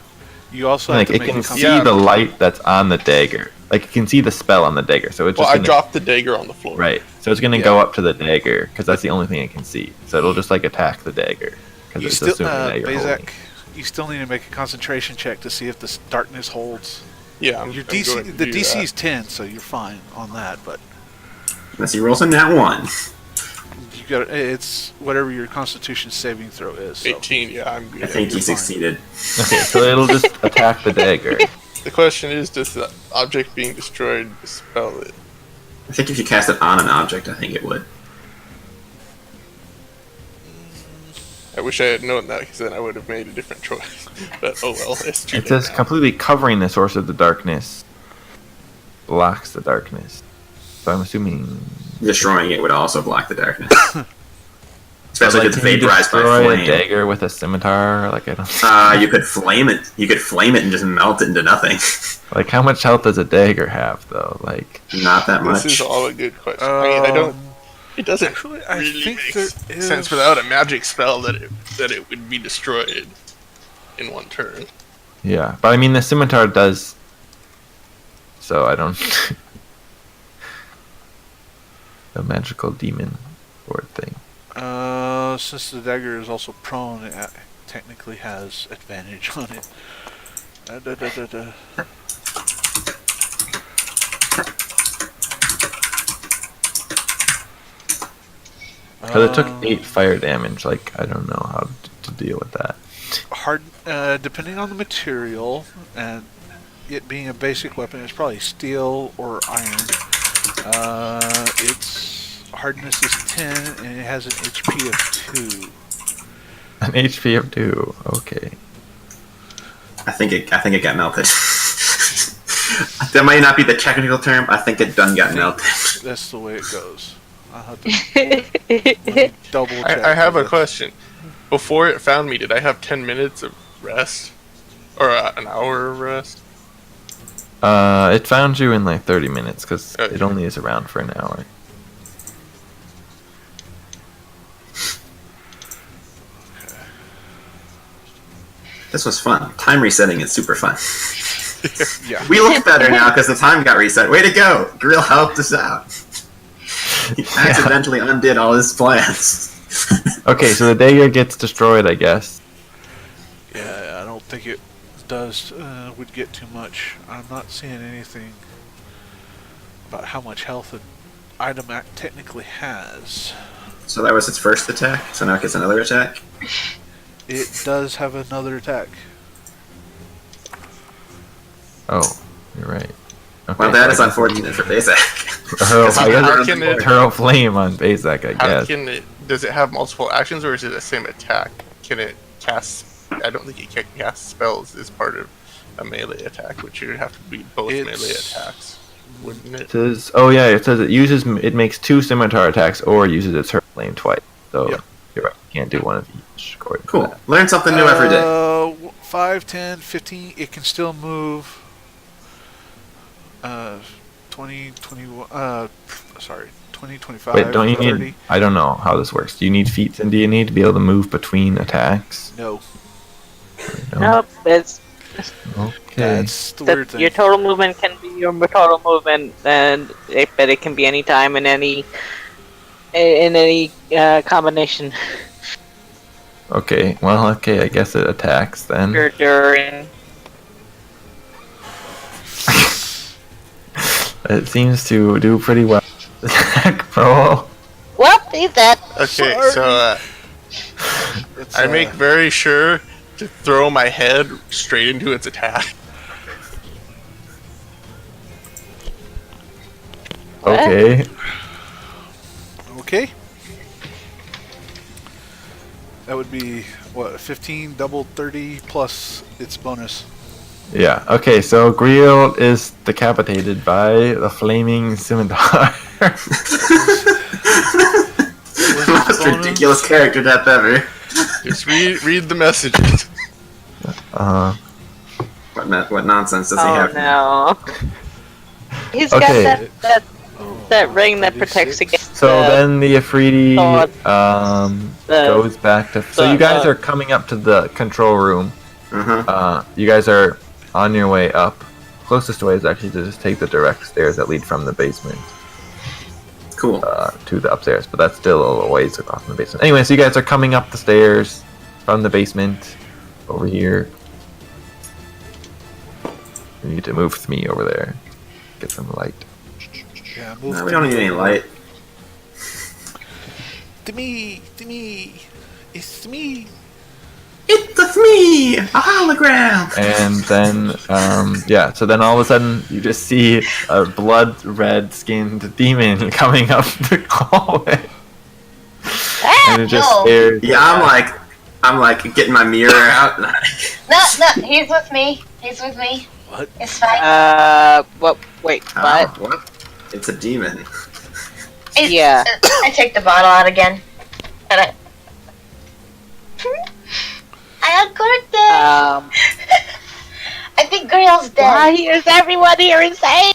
Speaker 6: You also
Speaker 2: like
Speaker 6: have to
Speaker 2: it
Speaker 6: make
Speaker 2: can
Speaker 6: a
Speaker 2: see
Speaker 3: Yeah.
Speaker 2: the light that's on the dagger. Like it can see the spell on the dagger. So it's
Speaker 3: Well,
Speaker 2: just
Speaker 3: I
Speaker 2: gonna,
Speaker 3: dropped the dagger on the floor.
Speaker 2: right. So it's gonna go up to the dagger because that's the only thing it can see. So it'll just like attack the dagger because
Speaker 6: You
Speaker 2: it's
Speaker 6: still,
Speaker 2: assuming that you're holding.
Speaker 6: Bazak, you still need to make a concentration check to see if the darkness holds.
Speaker 3: Yeah, I'm
Speaker 6: Your
Speaker 3: going
Speaker 6: DC,
Speaker 3: to
Speaker 6: the
Speaker 3: do
Speaker 6: DC
Speaker 3: that.
Speaker 6: is 10, so you're fine on that. But
Speaker 1: Unless he rolls in that one.
Speaker 6: you got it's whatever your Constitution saving throw is. So.
Speaker 3: 18. Yeah, I'm good.
Speaker 1: I think he
Speaker 6: you're fine.
Speaker 1: succeeded.
Speaker 2: Okay, so it'll just attack the dagger.
Speaker 3: The question is, does the object being destroyed dispel it?
Speaker 1: I think if you cast it on an object, I think it would.
Speaker 3: I wish I had known that, because then I would have made a different choice. But oh well, it's too
Speaker 2: It
Speaker 3: late
Speaker 2: says
Speaker 3: now.
Speaker 2: completely covering the source of the darkness blocks the darkness. So I'm assuming.
Speaker 1: Destroying it would also block the darkness. Especially
Speaker 2: Like,
Speaker 1: if it's
Speaker 2: can you
Speaker 1: vaporized by
Speaker 2: destroy a
Speaker 1: flame.
Speaker 2: dagger with a scimitar? Like I don't.
Speaker 1: You could flame it. You could flame it and just melt it into nothing.
Speaker 2: Like how much health does a dagger have though? Like
Speaker 1: Not that much.
Speaker 3: This is all a good question. I mean, I don't. It doesn't
Speaker 6: Actually, I
Speaker 3: really
Speaker 6: think
Speaker 3: make
Speaker 6: there
Speaker 3: sense
Speaker 6: is-
Speaker 3: without a magic spell that it would be destroyed in one turn.
Speaker 2: yeah, but I mean the scimitar does. So I don't. The magical demon sword thing.
Speaker 6: Since the dagger is also prone, it technically has advantage on it.
Speaker 2: Because it took 8 fire damage. Like I don't know how to deal with that.
Speaker 6: Hard, depending on the material and it being a basic weapon, it's probably steel or iron. Its hardness is 10 and it has an HP of 2.
Speaker 2: An HP of 2. Okay.
Speaker 1: I think it got melted. That might not be the technical term. I think it done got melted.
Speaker 6: That's the way it goes. I'll have to double check.
Speaker 3: I have a question. Before it found me, did I have 10 minutes of rest? Or an hour of rest?
Speaker 2: It found you in like 30 minutes because
Speaker 3: Okay.
Speaker 2: it only is around for an hour.
Speaker 1: This was fun. Time resetting is super fun.
Speaker 6: Yeah.
Speaker 1: We look better now because the time got reset. Way to go! Grill helped us out. He accidentally undid all his plans.
Speaker 2: Okay, so the dagger gets destroyed, I guess.
Speaker 6: Yeah, I don't think it does would get too much. I'm not seeing anything about how much health an item technically has.
Speaker 1: So that was its first attack. So now it gets another attack.
Speaker 6: It does have another attack.
Speaker 2: Oh, you're right. Okay,
Speaker 1: Well, that
Speaker 2: so
Speaker 1: is
Speaker 2: I guess
Speaker 1: unfortunate for Bazak.
Speaker 2: Hurl,
Speaker 1: How
Speaker 2: I guess
Speaker 3: can it-
Speaker 2: hurl flame on Bazak, I
Speaker 3: How
Speaker 2: guess.
Speaker 3: can it? Does it have multiple actions, or is it the same attack? Can it cast? I don't think it can cast spells as part of a melee attack, which would have to be both
Speaker 6: It's-
Speaker 3: melee attacks, wouldn't it?
Speaker 2: It says, oh yeah, it says it makes 2 scimitar attacks or uses its hurl flame twice. So
Speaker 6: Yep.
Speaker 2: you're right, you can't do one of each. According to
Speaker 1: Cool.
Speaker 2: that.
Speaker 1: Learn something new every day.
Speaker 6: 5, 10, 15. It can still move. 20, 21. Sorry, 20, 25.
Speaker 2: Wait, don't you
Speaker 6: 30.
Speaker 2: need? I don't know how this works. Do you need feats in D&D to be able to move between attacks?
Speaker 6: No,
Speaker 2: No?
Speaker 5: Nope, it's
Speaker 2: Okay.
Speaker 6: that's the weird thing.
Speaker 5: your total movement can be your total movement, but it can be any time in any combination.
Speaker 2: Okay. Well, okay. I guess it attacks then.
Speaker 5: Or during.
Speaker 2: It seems to do pretty well. Attack roll.
Speaker 5: Well, he's dead.
Speaker 3: Okay,
Speaker 6: Sorry.
Speaker 3: so
Speaker 6: It's,
Speaker 3: I make very sure to throw my head straight into its attack.
Speaker 5: What?
Speaker 2: Okay.
Speaker 6: okay. That would be what 15 double 30 plus its bonus.
Speaker 2: Yeah. Okay. So Griel is decapitated by the flaming scimitar.
Speaker 1: Most ridiculous character death ever.
Speaker 3: Just read the messages.
Speaker 1: What nonsense does he
Speaker 5: Oh
Speaker 1: have?
Speaker 5: no. He's
Speaker 2: Okay.
Speaker 5: got that ring that protects
Speaker 6: 36.
Speaker 5: against
Speaker 2: So
Speaker 5: the
Speaker 2: then the Afridi
Speaker 5: the-
Speaker 2: goes back to. So you guys are coming up to the control room.
Speaker 1: Uh-huh.
Speaker 2: You guys are on your way up. Closest way is actually to just take the direct stairs that lead from the basement
Speaker 1: Cool.
Speaker 2: to the upstairs, but that's still a little ways off in the basement. Anyway, so you guys are coming up the stairs from the basement over here. You need to move with me over there. Get some light.
Speaker 6: Yeah, move
Speaker 1: No, we don't need any light.
Speaker 6: me. It's me.
Speaker 1: It's me, a hologram.
Speaker 2: And then, so then all of a sudden you just see a blood red skinned demon coming up the hallway. And it just stares.
Speaker 1: Yeah, I'm like getting my mirror out.
Speaker 4: No, he's with me.
Speaker 6: What?
Speaker 4: It's fine.
Speaker 5: What? Wait, what?
Speaker 1: What? It's a demon.
Speaker 5: Yeah.
Speaker 4: I take the bottle out again. And I uncorked it. I think Grill's dead.
Speaker 5: Why is everyone here insane?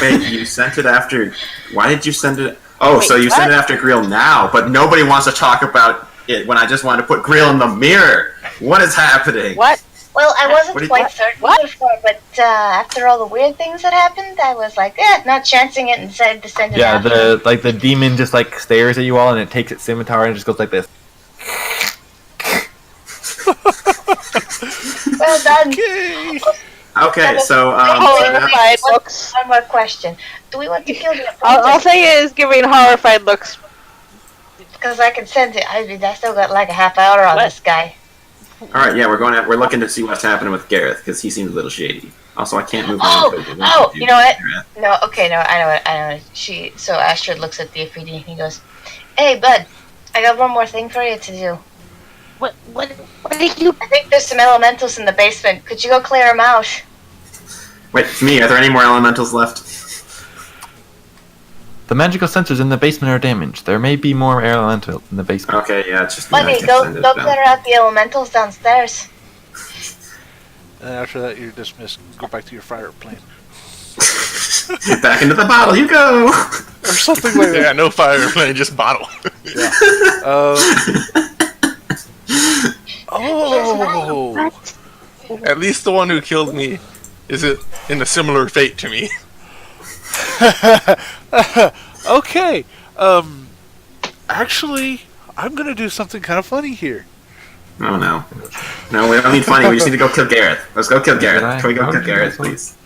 Speaker 1: Wait, you sent it after... Why did you send it... Oh,
Speaker 5: Wait,
Speaker 1: so you sent it
Speaker 5: what?
Speaker 1: after Grill now, but nobody wants to talk about it when I just wanted to put Grill in the mirror. What is happening?
Speaker 5: What?
Speaker 4: Well, I
Speaker 1: What do
Speaker 4: wasn't
Speaker 1: you
Speaker 4: quite
Speaker 1: think?
Speaker 4: certain
Speaker 5: What?
Speaker 4: before, but after all the weird things that happened, I was like, not chancing it and decided to send it
Speaker 2: Yeah,
Speaker 4: after.
Speaker 2: the demon just like stares at you all, and it takes its scimitar and just goes like this.
Speaker 4: Well done.
Speaker 6: Okay.
Speaker 1: Okay, so...
Speaker 5: Horrified looks.
Speaker 4: One more question. Do we want to kill the
Speaker 5: All
Speaker 4: opponent?
Speaker 5: say is giving horrified looks.
Speaker 4: Because I can send it. I still got like a half hour on
Speaker 5: What?
Speaker 4: this guy.
Speaker 1: Alright, yeah, we're looking to see what's happening with Gareth, because he seems a little shady. Also, I can't move on.
Speaker 4: You know what? No, okay, no, I know it. So Astrid looks at the Ifriti and he goes, "Hey, bud, I got one more thing for you to do.
Speaker 5: What did you?
Speaker 4: I think there's some elementals in the basement. Could you go clear them out?"
Speaker 1: Wait, to me, are there any more elementals left?
Speaker 2: The magical sensors in the basement are damaged. There may be more air elemental in the basement.
Speaker 1: Okay, yeah, it's just...
Speaker 4: Buddy, go clear out the elementals downstairs.
Speaker 6: And after that, you're dismissed. Go back to your fire plane.
Speaker 1: Back into the bottle you go!
Speaker 6: Or something like that.
Speaker 3: Yeah, no fire plane, just bottle.
Speaker 6: Oh.
Speaker 3: At least the one who killed me is in a similar fate to me.
Speaker 6: Okay. Actually, I'm gonna do something kind of funny here.
Speaker 1: Oh no. No, we don't need funny, we just need to go kill Gareth. Let's go kill Gareth. Can we go
Speaker 2: How
Speaker 1: kill
Speaker 2: did you
Speaker 1: Gareth,
Speaker 2: guys
Speaker 1: please?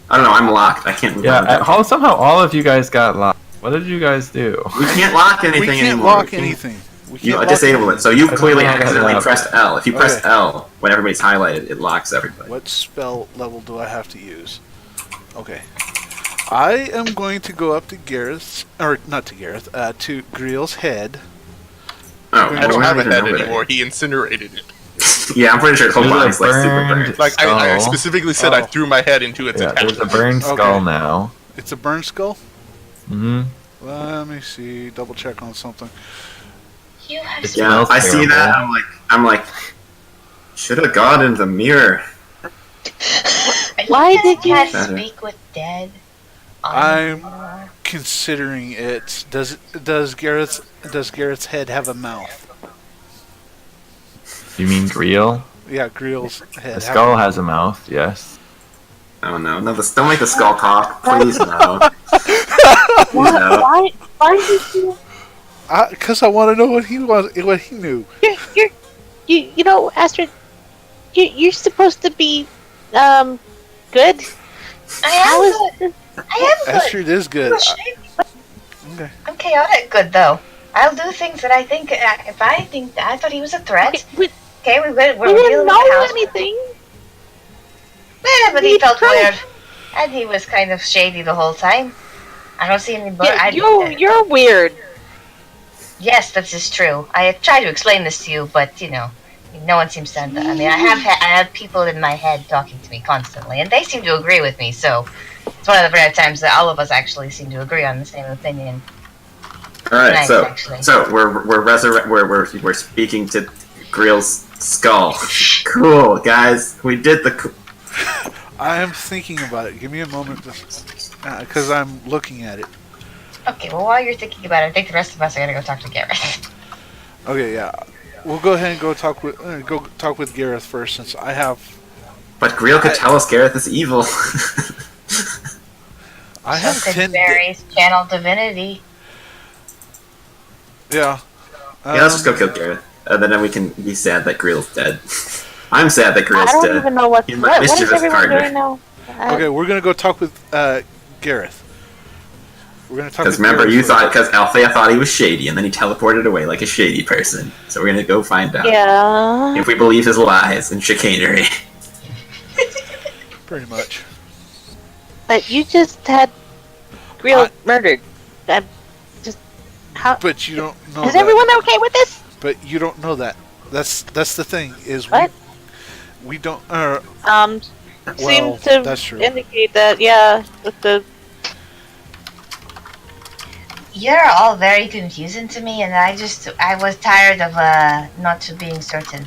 Speaker 1: I don't know, I'm locked. I can't move on.
Speaker 2: Yeah, somehow all of you guys got locked. What did you guys do?
Speaker 1: We can't lock anything
Speaker 6: We can't
Speaker 1: anymore.
Speaker 6: lock anything. We
Speaker 1: You
Speaker 6: can't lock
Speaker 1: disable
Speaker 6: anything.
Speaker 1: it. So you
Speaker 2: I
Speaker 1: clearly
Speaker 2: don't know how to
Speaker 1: accidentally
Speaker 2: lock
Speaker 1: pressed
Speaker 2: it.
Speaker 1: L. If you press
Speaker 6: Okay.
Speaker 1: L when everybody's highlighted, it locks everybody.
Speaker 6: What spell level do I have to use? Okay. I am going to go up to Gareth's, or not to Gareth, to Greel's head.
Speaker 1: Oh,
Speaker 3: I don't
Speaker 1: why
Speaker 3: have a
Speaker 1: even
Speaker 3: head
Speaker 1: know that?
Speaker 3: anymore. He incinerated it.
Speaker 1: Yeah, I'm pretty sure his whole
Speaker 2: There's a
Speaker 1: body's like super
Speaker 2: burned
Speaker 1: burned.
Speaker 3: Like I
Speaker 2: skull.
Speaker 3: specifically said, I
Speaker 6: Oh.
Speaker 3: threw my head into its
Speaker 2: Yeah, there's a
Speaker 3: attachment.
Speaker 2: burned
Speaker 6: Okay.
Speaker 2: skull now.
Speaker 6: It's a burn skull?
Speaker 2: Mm-hmm.
Speaker 6: Let me see. Double check on something.
Speaker 4: You have
Speaker 2: It's-
Speaker 1: Yeah,
Speaker 2: smells
Speaker 1: I see that.
Speaker 2: terrible.
Speaker 1: I'm like, should have gone in the mirror.
Speaker 5: Why did you-
Speaker 4: can't speak with dead?
Speaker 6: I'm considering it. Does Gareth's head have a mouth?
Speaker 2: You mean Greel?
Speaker 6: Yeah, Greel's head.
Speaker 2: The skull has a mouth, yes.
Speaker 1: Oh no, don't make the skull talk, please no. Please no.
Speaker 5: Why did you?
Speaker 6: Because I want to know what he knew.
Speaker 5: You know, Astrid, you're supposed to be good.
Speaker 4: I
Speaker 5: How
Speaker 4: am
Speaker 5: is
Speaker 4: good. I am good.
Speaker 6: Astrid is good. Okay.
Speaker 4: I'm chaotic good though. I'll do things that I think. If I think I thought he was a threat.
Speaker 5: We
Speaker 4: Okay, we're
Speaker 5: didn't
Speaker 4: dealing with the
Speaker 5: know
Speaker 4: house.
Speaker 5: anything.
Speaker 4: Yeah, but he
Speaker 5: We
Speaker 4: felt
Speaker 5: tried.
Speaker 4: weird, and he was kind of shady the whole time. I don't see any.
Speaker 5: Yeah, you're weird.
Speaker 4: Yes, that is true. I have tried to explain this to you, but no one seems to. I mean, I have people in my head talking to me constantly, and they seem to agree with me. So it's one of the rare times that all of us actually seem to agree on the same opinion.
Speaker 1: All right,
Speaker 4: Nice,
Speaker 1: so
Speaker 4: actually.
Speaker 1: we're speaking to Greel's skull. Cool, guys, we did the.
Speaker 6: I am thinking about it. Give me a moment, because I'm looking at it.
Speaker 4: Okay, well, while you're thinking about it, I think the rest of us are gonna go talk to Gareth.
Speaker 6: Okay, yeah. We'll go ahead and go talk with Gareth first, since I have.
Speaker 1: But Greel could tell us Gareth is evil.
Speaker 6: I have
Speaker 4: Something
Speaker 6: 10.
Speaker 4: Barry's channel divinity.
Speaker 6: Yeah.
Speaker 1: Yeah, let's just go kill Gareth, and then we can be sad that Greel's dead. I'm sad that
Speaker 5: I
Speaker 1: Greel's
Speaker 5: don't
Speaker 1: dead.
Speaker 5: even know what.
Speaker 1: He's my
Speaker 5: What is
Speaker 1: mischievous
Speaker 5: everyone
Speaker 1: partner.
Speaker 5: doing now?
Speaker 6: Okay, we're gonna go talk with Gareth. We're gonna talk.
Speaker 1: Because remember, you thought because Althea thought he was shady, and then he teleported away like a shady person. So we're gonna go find out
Speaker 5: Yeah.
Speaker 1: if we believe his lies and chicanery.
Speaker 6: Pretty much.
Speaker 5: But you just had Grill murdered. That just how?
Speaker 6: But you don't know.
Speaker 5: Is
Speaker 6: that.
Speaker 5: everyone okay with this?
Speaker 6: But you don't know that. That's the thing is
Speaker 5: What?
Speaker 6: we don't.
Speaker 5: Seem to
Speaker 6: that's true.
Speaker 5: indicate that with the
Speaker 4: You're all very confusing to me, and I was tired of not being certain.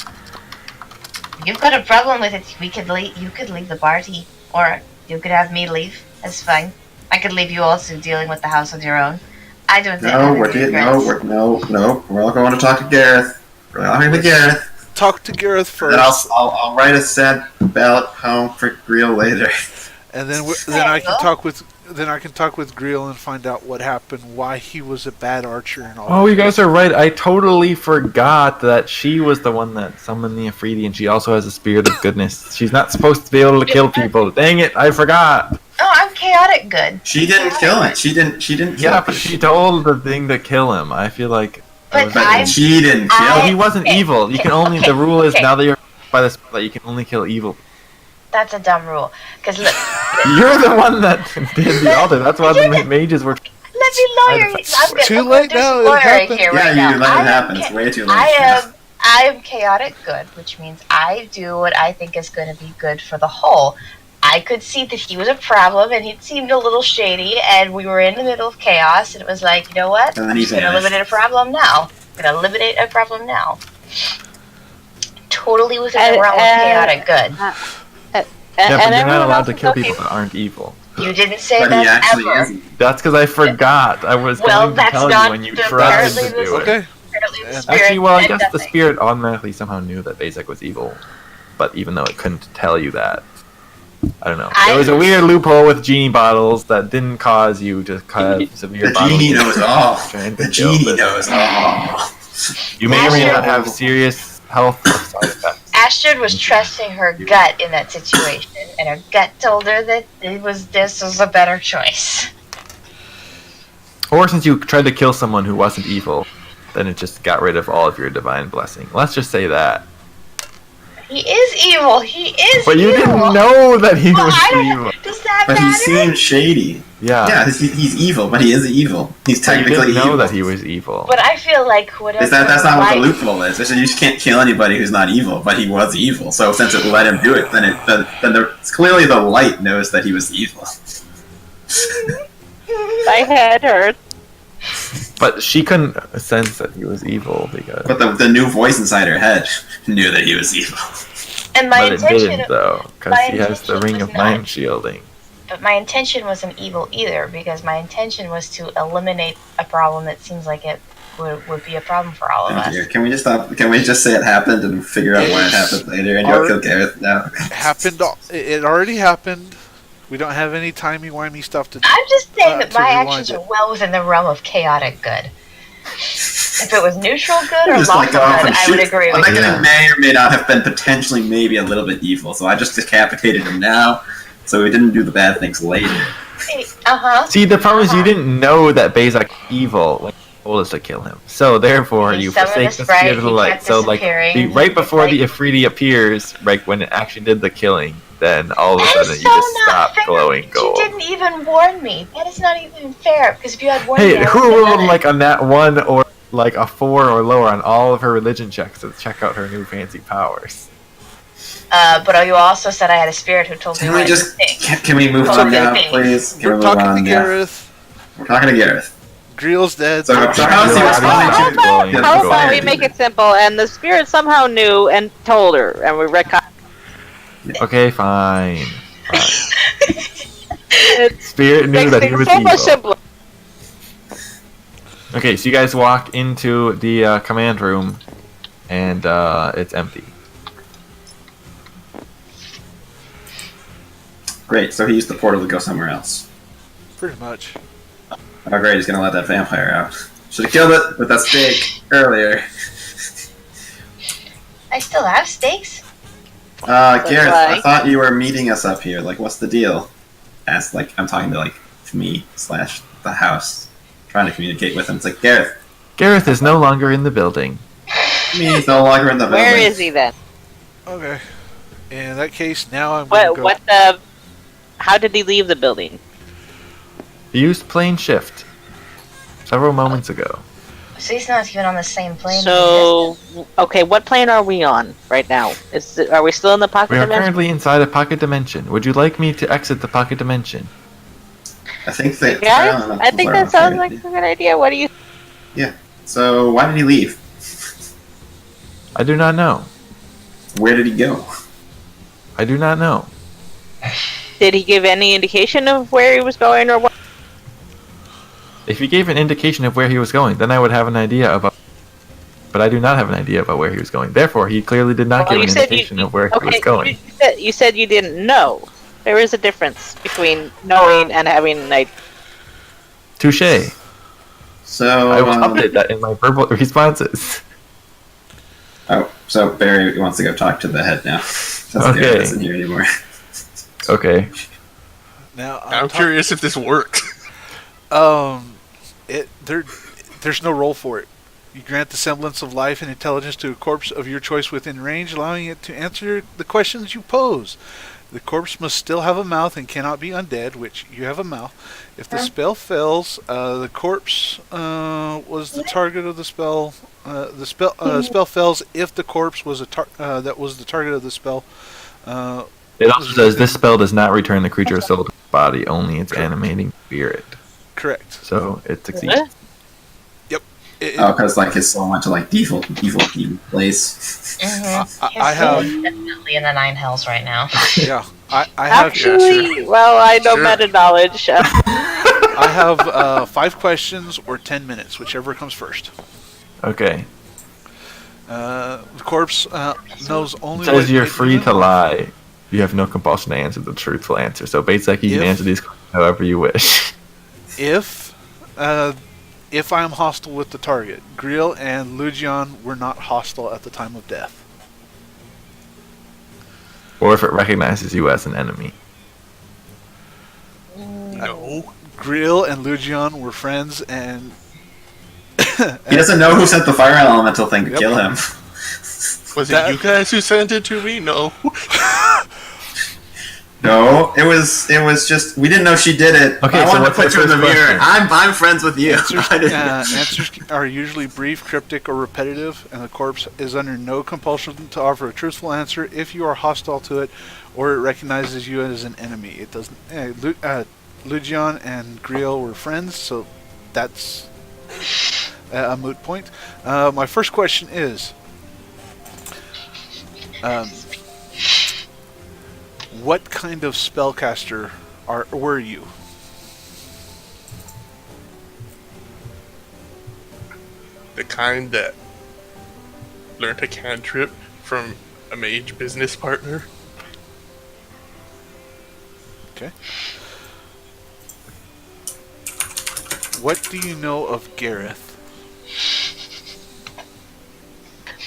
Speaker 4: You've got a problem with it. We could leave. You could leave the party, or you could have me leave. That's fine. I could leave you also dealing with the house on your own. I don't think.
Speaker 1: No, we're all going to talk to Gareth. We're talking to Gareth.
Speaker 6: Talk to Kyrath first.
Speaker 1: Then I'll write a sad ballot home for Greel later.
Speaker 6: And then I can talk with Greel and find out what happened, why he was a bad archer, and all.
Speaker 2: Oh, you guys are right. I totally forgot that she was the one that summoned the Afridi, and she also has a spirit of goodness. She's not supposed to be able to kill people. Dang it! I forgot.
Speaker 4: Oh, I'm chaotic good.
Speaker 1: She didn't kill him. She didn't.
Speaker 2: Yeah, but she told the thing to kill him. I feel like.
Speaker 4: But
Speaker 1: she didn't kill
Speaker 2: No,
Speaker 1: him.
Speaker 2: he wasn't evil. You can only. The rule is now that you're by the spell, you can only kill evil.
Speaker 4: That's a dumb rule. Because look,
Speaker 2: You're the one that did the altar. That's why the mages were.
Speaker 4: let me lawyer you.
Speaker 6: Too late now, it happened.
Speaker 4: Here
Speaker 1: Yeah,
Speaker 4: right
Speaker 1: you
Speaker 4: now.
Speaker 1: let it happen. It's way too late.
Speaker 4: I am chaotic good, which means I do what I think is going to be good for the whole. I could see that he was a problem, and he seemed a little shady, and we were in the middle of chaos, and it was like, you know what?
Speaker 1: And then
Speaker 4: I'm
Speaker 1: he
Speaker 4: just going to
Speaker 1: vanished.
Speaker 4: eliminate a problem now. Totally within the realm of chaotic good.
Speaker 2: Yeah, but you're not
Speaker 5: everyone
Speaker 2: allowed
Speaker 5: else
Speaker 2: to
Speaker 5: is
Speaker 2: kill
Speaker 5: okay
Speaker 2: people that aren't evil.
Speaker 4: You didn't say
Speaker 1: But he
Speaker 4: that
Speaker 1: actually
Speaker 4: ever.
Speaker 1: isn't.
Speaker 2: That's because I forgot. I was
Speaker 4: Well,
Speaker 2: going to
Speaker 4: that's
Speaker 2: tell you
Speaker 4: not
Speaker 2: when you
Speaker 4: the-
Speaker 2: tried to
Speaker 4: apparently
Speaker 2: do
Speaker 4: this-
Speaker 2: it.
Speaker 6: Okay.
Speaker 4: Apparently the
Speaker 6: Actually,
Speaker 4: spirit
Speaker 2: Actually, well, I
Speaker 4: said
Speaker 2: guess the
Speaker 4: nothing.
Speaker 2: spirit automatically somehow knew that Bazek was evil, but even though it couldn't tell you that, I don't know. There was a weird loophole with genie bottles that didn't cause you to have severe.
Speaker 1: The genie
Speaker 2: bottle
Speaker 1: knows all.
Speaker 2: trying to
Speaker 1: The
Speaker 2: kill
Speaker 1: genie
Speaker 2: this.
Speaker 1: knows all.
Speaker 2: You may or may not have serious health side effects.
Speaker 4: Astrid was trusting her gut in that situation, and her gut told her that this was a better choice.
Speaker 2: Or since you tried to kill someone who wasn't evil, then it just got rid of all of your divine blessing. Let's just say that.
Speaker 4: He is evil. He is
Speaker 2: But you
Speaker 4: evil.
Speaker 2: didn't know that he
Speaker 4: Well,
Speaker 2: was
Speaker 4: I don't
Speaker 2: evil.
Speaker 4: Does that
Speaker 1: But he
Speaker 4: matter?
Speaker 1: seemed shady.
Speaker 2: Yeah.
Speaker 1: Yeah, he's evil, but he is evil. He's
Speaker 2: But you
Speaker 1: technically
Speaker 2: didn't know
Speaker 1: evil.
Speaker 2: that he was evil.
Speaker 4: But I feel like whatever.
Speaker 1: That's not what the
Speaker 4: light-
Speaker 1: loophole is. It's just you just can't kill anybody who's not evil, but he was evil. So since it let him do it, it's clearly the light knows that he was evil.
Speaker 5: my head hurt.
Speaker 2: But she couldn't sense that he was evil because.
Speaker 1: But the new voice inside her head knew that he was evil.
Speaker 4: And my
Speaker 2: But it
Speaker 4: intention,
Speaker 2: didn't though, because
Speaker 4: my
Speaker 2: he has the
Speaker 4: intention
Speaker 2: ring
Speaker 4: was
Speaker 2: of mind
Speaker 4: not-
Speaker 2: shielding.
Speaker 4: but my intention wasn't evil either, because my intention was to eliminate a problem that seems like it would be a problem for all of
Speaker 1: Oh
Speaker 4: us.
Speaker 1: dear. Can we just stop? Can we just say it happened and figure out when it happened later? And you'll kill Gareth now.
Speaker 6: It already happened. We don't have any timey-wimey stuff to do.
Speaker 4: I'm just saying that
Speaker 6: to
Speaker 4: my
Speaker 6: rewind
Speaker 4: actions
Speaker 6: it.
Speaker 4: are well within the realm of chaotic good. If it was neutral good or
Speaker 1: Just
Speaker 4: lawful
Speaker 1: like go off
Speaker 4: good,
Speaker 1: and
Speaker 4: I
Speaker 1: shoot.
Speaker 4: would agree
Speaker 1: I'm
Speaker 4: with
Speaker 1: thinking
Speaker 4: you.
Speaker 1: it may or may not have been potentially maybe a little bit evil, so I just decapitated him now, so we didn't do the bad things later.
Speaker 4: Uh-huh.
Speaker 2: See, the problem is you didn't know that Bazak was evil when you told us to kill him. So therefore,
Speaker 4: He
Speaker 2: you
Speaker 4: summoned
Speaker 2: forsake
Speaker 4: the
Speaker 2: the
Speaker 4: sprite,
Speaker 2: spirit of the
Speaker 4: he
Speaker 2: light.
Speaker 4: kept
Speaker 2: So like,
Speaker 4: disappearing,
Speaker 2: right
Speaker 4: he
Speaker 2: before
Speaker 4: like-
Speaker 2: the Afridi appears, right when it actually did the killing, then all of a
Speaker 4: That
Speaker 2: sudden
Speaker 4: is
Speaker 2: you
Speaker 4: so
Speaker 2: just
Speaker 4: not
Speaker 2: stop
Speaker 4: fair.
Speaker 2: glowing gold.
Speaker 4: You didn't even warn me. That is not even fair, because if you had warned
Speaker 2: Hey,
Speaker 4: me, I
Speaker 2: who
Speaker 4: would've done
Speaker 2: rolled
Speaker 4: it.
Speaker 2: like a nat 1 or like a 4 or lower on all of her religion checks to check out her new fancy powers?
Speaker 4: But you also said I had a spirit who told me
Speaker 1: Can
Speaker 4: what
Speaker 1: we
Speaker 4: to
Speaker 1: just
Speaker 4: think.
Speaker 1: can we move
Speaker 4: It's
Speaker 1: on
Speaker 4: okay.
Speaker 1: now, please? Can we
Speaker 6: We're
Speaker 1: move
Speaker 6: talking
Speaker 1: on
Speaker 6: to
Speaker 1: now?
Speaker 6: Gareth.
Speaker 1: We're talking to Gareth.
Speaker 6: Greel's dead.
Speaker 1: So how's he
Speaker 2: How
Speaker 1: responding?
Speaker 2: about-
Speaker 1: Yeah,
Speaker 5: How
Speaker 1: go
Speaker 5: about
Speaker 1: ahead.
Speaker 5: we make it simple? And the spirit somehow knew and told her, and we retcon.
Speaker 2: Okay, fine.
Speaker 5: It
Speaker 2: Spirit knew
Speaker 5: makes
Speaker 2: that he
Speaker 5: things
Speaker 2: was
Speaker 5: so much
Speaker 2: evil.
Speaker 5: simpler.
Speaker 2: Okay, so you guys walk into the command room, and it's empty.
Speaker 1: Great. So he used the portal to go somewhere else.
Speaker 6: Pretty much.
Speaker 1: Oh, great. He's gonna let that vampire out. Should have killed it with that stake earlier.
Speaker 4: I still have stakes.
Speaker 1: Gareth,
Speaker 5: why?
Speaker 1: I thought you were meeting us up here. Like, what's the deal? I'm talking to like me / the house, trying to communicate with him. It's like, Gareth.
Speaker 2: Gareth is no longer in the building.
Speaker 1: He's no longer in the building.
Speaker 5: Where is he then?
Speaker 6: Okay. In that case, now I'm going to go.
Speaker 5: What the? How did he leave the building?
Speaker 2: He used plane shift several moments ago.
Speaker 4: So he's not even on the same plane.
Speaker 5: So, okay, what plane are we on right now? Are we still in the pocket
Speaker 2: We are
Speaker 5: dimension?
Speaker 2: currently inside a pocket dimension. Would you like me to exit the pocket dimension?
Speaker 1: I think that.
Speaker 5: Yeah, I think that sounds like a good idea. What do you?
Speaker 1: Yeah. So why did he leave?
Speaker 2: I do not know.
Speaker 1: Where did he go?
Speaker 2: I do not know.
Speaker 5: Did he give any indication of where he was going or what?
Speaker 2: If he gave an indication of where he was going, then I would have an idea about. But I do not have an idea about where he was going. Therefore, he clearly did not give an indication of where he was going.
Speaker 5: You said you didn't know. There is a difference between knowing and having an idea.
Speaker 2: Touche.
Speaker 1: So
Speaker 2: I will update that in my verbal responses.
Speaker 1: Oh, so Barry wants to go talk to the head now.
Speaker 2: Okay.
Speaker 1: Gareth isn't here anymore.
Speaker 2: Okay.
Speaker 6: Now
Speaker 3: I'm curious if this worked.
Speaker 6: There's no role for it. You grant the semblance of life and intelligence to a corpse of your choice within range, allowing it to answer the questions you pose. The corpse must still have a mouth and cannot be undead, which you have a mouth. If the spell fails, the corpse was the target of the spell. The spell fails if the corpse was that was the target of the spell.
Speaker 2: It also says this spell does not return the creature's soul to its body, only its animating spirit.
Speaker 6: Correct.
Speaker 2: So it succeeds.
Speaker 6: Yep.
Speaker 1: Because like his soul went to like default place.
Speaker 4: Mm-hmm.
Speaker 6: I have
Speaker 4: definitely in the 9 hells right now.
Speaker 6: yeah. I have
Speaker 5: Actually, well, I know meta knowledge.
Speaker 6: I have 5 questions or 10 minutes, whichever comes first.
Speaker 2: Okay.
Speaker 6: The corpse knows only.
Speaker 2: It says you're free to lie. You have no compulsion to answer the truthful answer. So basically, you can answer these questions however you wish.
Speaker 6: If I am hostile with the target, Griel and Lugion were not hostile at the time of death.
Speaker 2: Or if it recognizes you as an enemy.
Speaker 3: No.
Speaker 6: Griel and Lugion were friends, and
Speaker 1: He doesn't know who sent the fire elemental thing to kill him.
Speaker 3: Was it you guys who sent it to me? No.
Speaker 1: No, it was just we didn't know she did it.
Speaker 2: Okay,
Speaker 1: I
Speaker 2: so
Speaker 1: wanted to
Speaker 2: what's
Speaker 1: put
Speaker 2: your
Speaker 1: you in the
Speaker 2: first
Speaker 1: mirror.
Speaker 2: question?
Speaker 1: I'm friends with you.
Speaker 6: answers are usually brief, cryptic, or repetitive, and the corpse is under no compulsion to offer a truthful answer if you are hostile to it or it recognizes you as an enemy. It doesn't. Lugion and Griel were friends, so that's a moot point. My first question is, what kind of spellcaster were you?
Speaker 3: The kind that learned a cantrip from a mage business partner.
Speaker 6: Okay. What do you know of Gareth?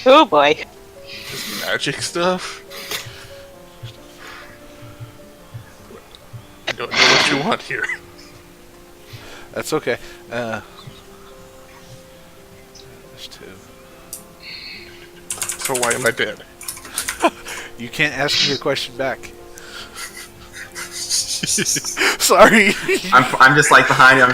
Speaker 5: Oh boy.
Speaker 3: Just magic stuff. I don't know what you want here.
Speaker 6: That's okay. There's 2.
Speaker 3: So why am I dead?
Speaker 6: You can't ask me a question back. Sorry.
Speaker 1: I'm just like behind you. I'm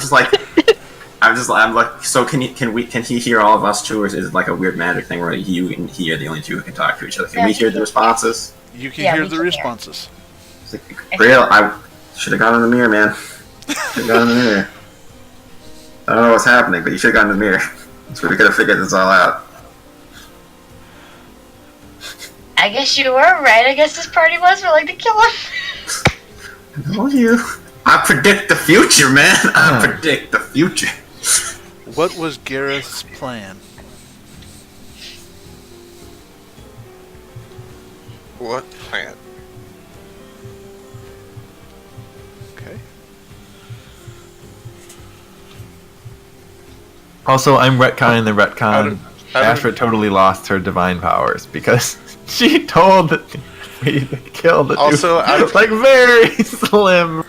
Speaker 1: like. So can he hear all of us too, or is it like a weird magic thing where you and he are the only two who can talk to each other? Can we hear the responses?
Speaker 6: You can hear the responses.
Speaker 1: It's like, real. I should have gone in the mirror, man. Should have gone in the mirror. I don't know what's happening, but you should have gone in the mirror. So we could have figured this all out.
Speaker 4: I guess you were right. I guess this party was for like to kill him.
Speaker 1: Oh, you! I predict the future, man. I predict the future.
Speaker 6: What was Gareth's plan?
Speaker 3: What plan?
Speaker 6: Okay.
Speaker 2: Also, I'm retconning the retcon.
Speaker 3: How did-
Speaker 2: Ashra totally lost her divine powers because she told me to kill the
Speaker 3: Also,
Speaker 2: dude. Like very slim.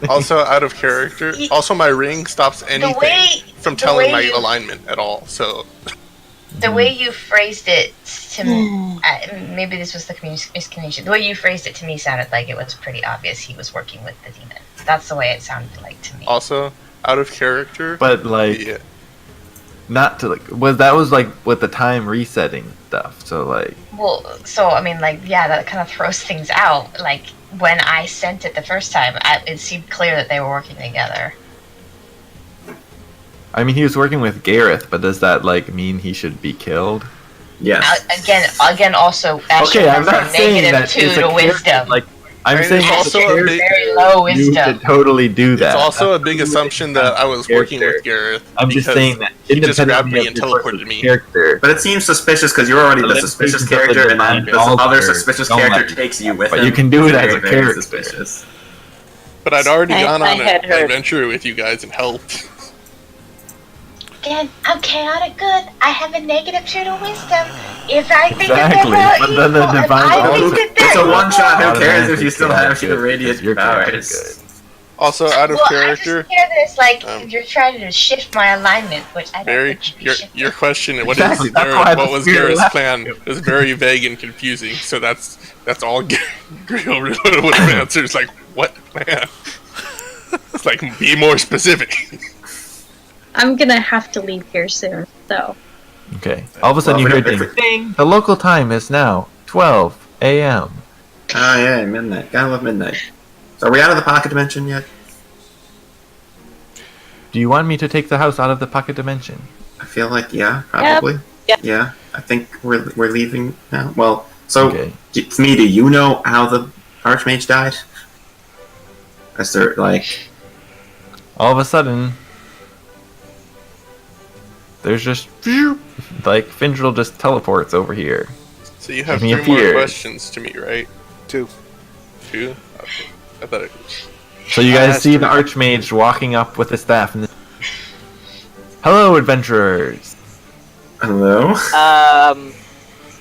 Speaker 3: Also, out of character. Also, my ring stops anything from telling my
Speaker 4: you,
Speaker 3: alignment at all. So,
Speaker 4: the way you phrased it to me, maybe this was the miscommunication. The way you phrased it to me sounded like it was pretty obvious he was working with the demon. That's the way it sounded like to me.
Speaker 3: also out of character.
Speaker 2: But like,
Speaker 3: yeah.
Speaker 2: not to like, that was like with the time resetting stuff. So like,
Speaker 4: Well, so I mean, like, yeah, that kind of throws things out. Like when I sent it the first time, it seemed clear that they were working together.
Speaker 2: I mean, he was working with Gareth, but does that like mean he should be killed?
Speaker 1: Yes.
Speaker 4: Again, also, Asher
Speaker 2: Okay, I'm
Speaker 4: has
Speaker 2: not
Speaker 4: a
Speaker 2: saying that
Speaker 4: -2
Speaker 2: it's a
Speaker 4: to
Speaker 2: character,
Speaker 4: wisdom.
Speaker 2: like, I'm
Speaker 3: It's
Speaker 2: saying
Speaker 3: also
Speaker 2: also
Speaker 3: a big-
Speaker 4: very low
Speaker 2: you
Speaker 4: wisdom.
Speaker 2: should totally do that.
Speaker 3: It's also a
Speaker 2: That's
Speaker 3: big
Speaker 2: totally
Speaker 3: assumption that I was working with Gareth.
Speaker 2: I'm just
Speaker 3: because
Speaker 2: saying that
Speaker 3: he just grabbed
Speaker 2: independently
Speaker 3: me
Speaker 2: of
Speaker 3: and
Speaker 2: your
Speaker 3: teleported
Speaker 2: person's
Speaker 3: me.
Speaker 2: character.
Speaker 1: But it seems suspicious because you're already the
Speaker 2: Let's
Speaker 1: suspicious
Speaker 2: take the
Speaker 1: character, and then
Speaker 2: divine
Speaker 1: the other
Speaker 2: altar.
Speaker 1: suspicious
Speaker 2: Don't
Speaker 1: character
Speaker 2: let-
Speaker 1: takes you with
Speaker 2: but
Speaker 1: him.
Speaker 2: you can do it
Speaker 1: Very,
Speaker 2: as a
Speaker 1: very
Speaker 2: character.
Speaker 1: suspicious.
Speaker 3: But I'd already gone
Speaker 5: I
Speaker 3: on
Speaker 5: had
Speaker 3: an
Speaker 5: heard.
Speaker 3: adventure with you guys and helped.
Speaker 4: Again, I'm chaotic good. I have a -2 to wisdom. If I think
Speaker 2: Exactly,
Speaker 4: that
Speaker 2: but
Speaker 4: they're
Speaker 2: then the
Speaker 4: evil, if
Speaker 2: divine
Speaker 4: I
Speaker 2: altar-
Speaker 4: think that they're
Speaker 1: It's a
Speaker 4: evil-
Speaker 1: one-shot. Who cares if you
Speaker 2: Automatically
Speaker 1: still have your
Speaker 2: good,
Speaker 1: radiant
Speaker 2: because your character is
Speaker 1: powers?
Speaker 2: good.
Speaker 3: Also, out of
Speaker 4: Well,
Speaker 3: character.
Speaker 4: I just hear this like
Speaker 3: Um,
Speaker 4: you're trying to shift my alignment, which I don't
Speaker 3: Very,
Speaker 4: think should be
Speaker 3: your
Speaker 4: shifted.
Speaker 3: question,
Speaker 2: Exactly, that's why
Speaker 3: what
Speaker 2: the
Speaker 3: was
Speaker 2: spirit
Speaker 3: Garrett's
Speaker 2: left
Speaker 3: plan, was very vague and confusing. So that's all Grill would have answered. It's like, what plan? It's like, be more specific.
Speaker 7: I'm gonna have to leave here soon, so.
Speaker 2: Okay. All of a sudden
Speaker 1: Well,
Speaker 2: you
Speaker 1: if
Speaker 2: hear
Speaker 1: it-
Speaker 2: ding, ding. The local time is now 12 a.m.
Speaker 1: Oh yeah, midnight. Gotta love midnight. So are we out of the pocket dimension yet?
Speaker 2: Do you want me to take the house out of the pocket dimension?
Speaker 1: I feel like probably.
Speaker 5: Yep.
Speaker 1: Yeah, I think we're leaving now. Well, so
Speaker 2: Okay.
Speaker 1: to me, do you know how the Archmage died? Is there like?
Speaker 2: All of a sudden, there's just like Findrel just teleports over here.
Speaker 3: So you have
Speaker 2: And he
Speaker 3: 3 more
Speaker 2: appears.
Speaker 3: questions to me, right?
Speaker 6: 2.
Speaker 3: 2? Okay. I thought it was.
Speaker 2: So you guys
Speaker 6: that's
Speaker 2: see
Speaker 6: true.
Speaker 2: the Archmage walking up with his staff. And hello, adventurers.
Speaker 1: Hello.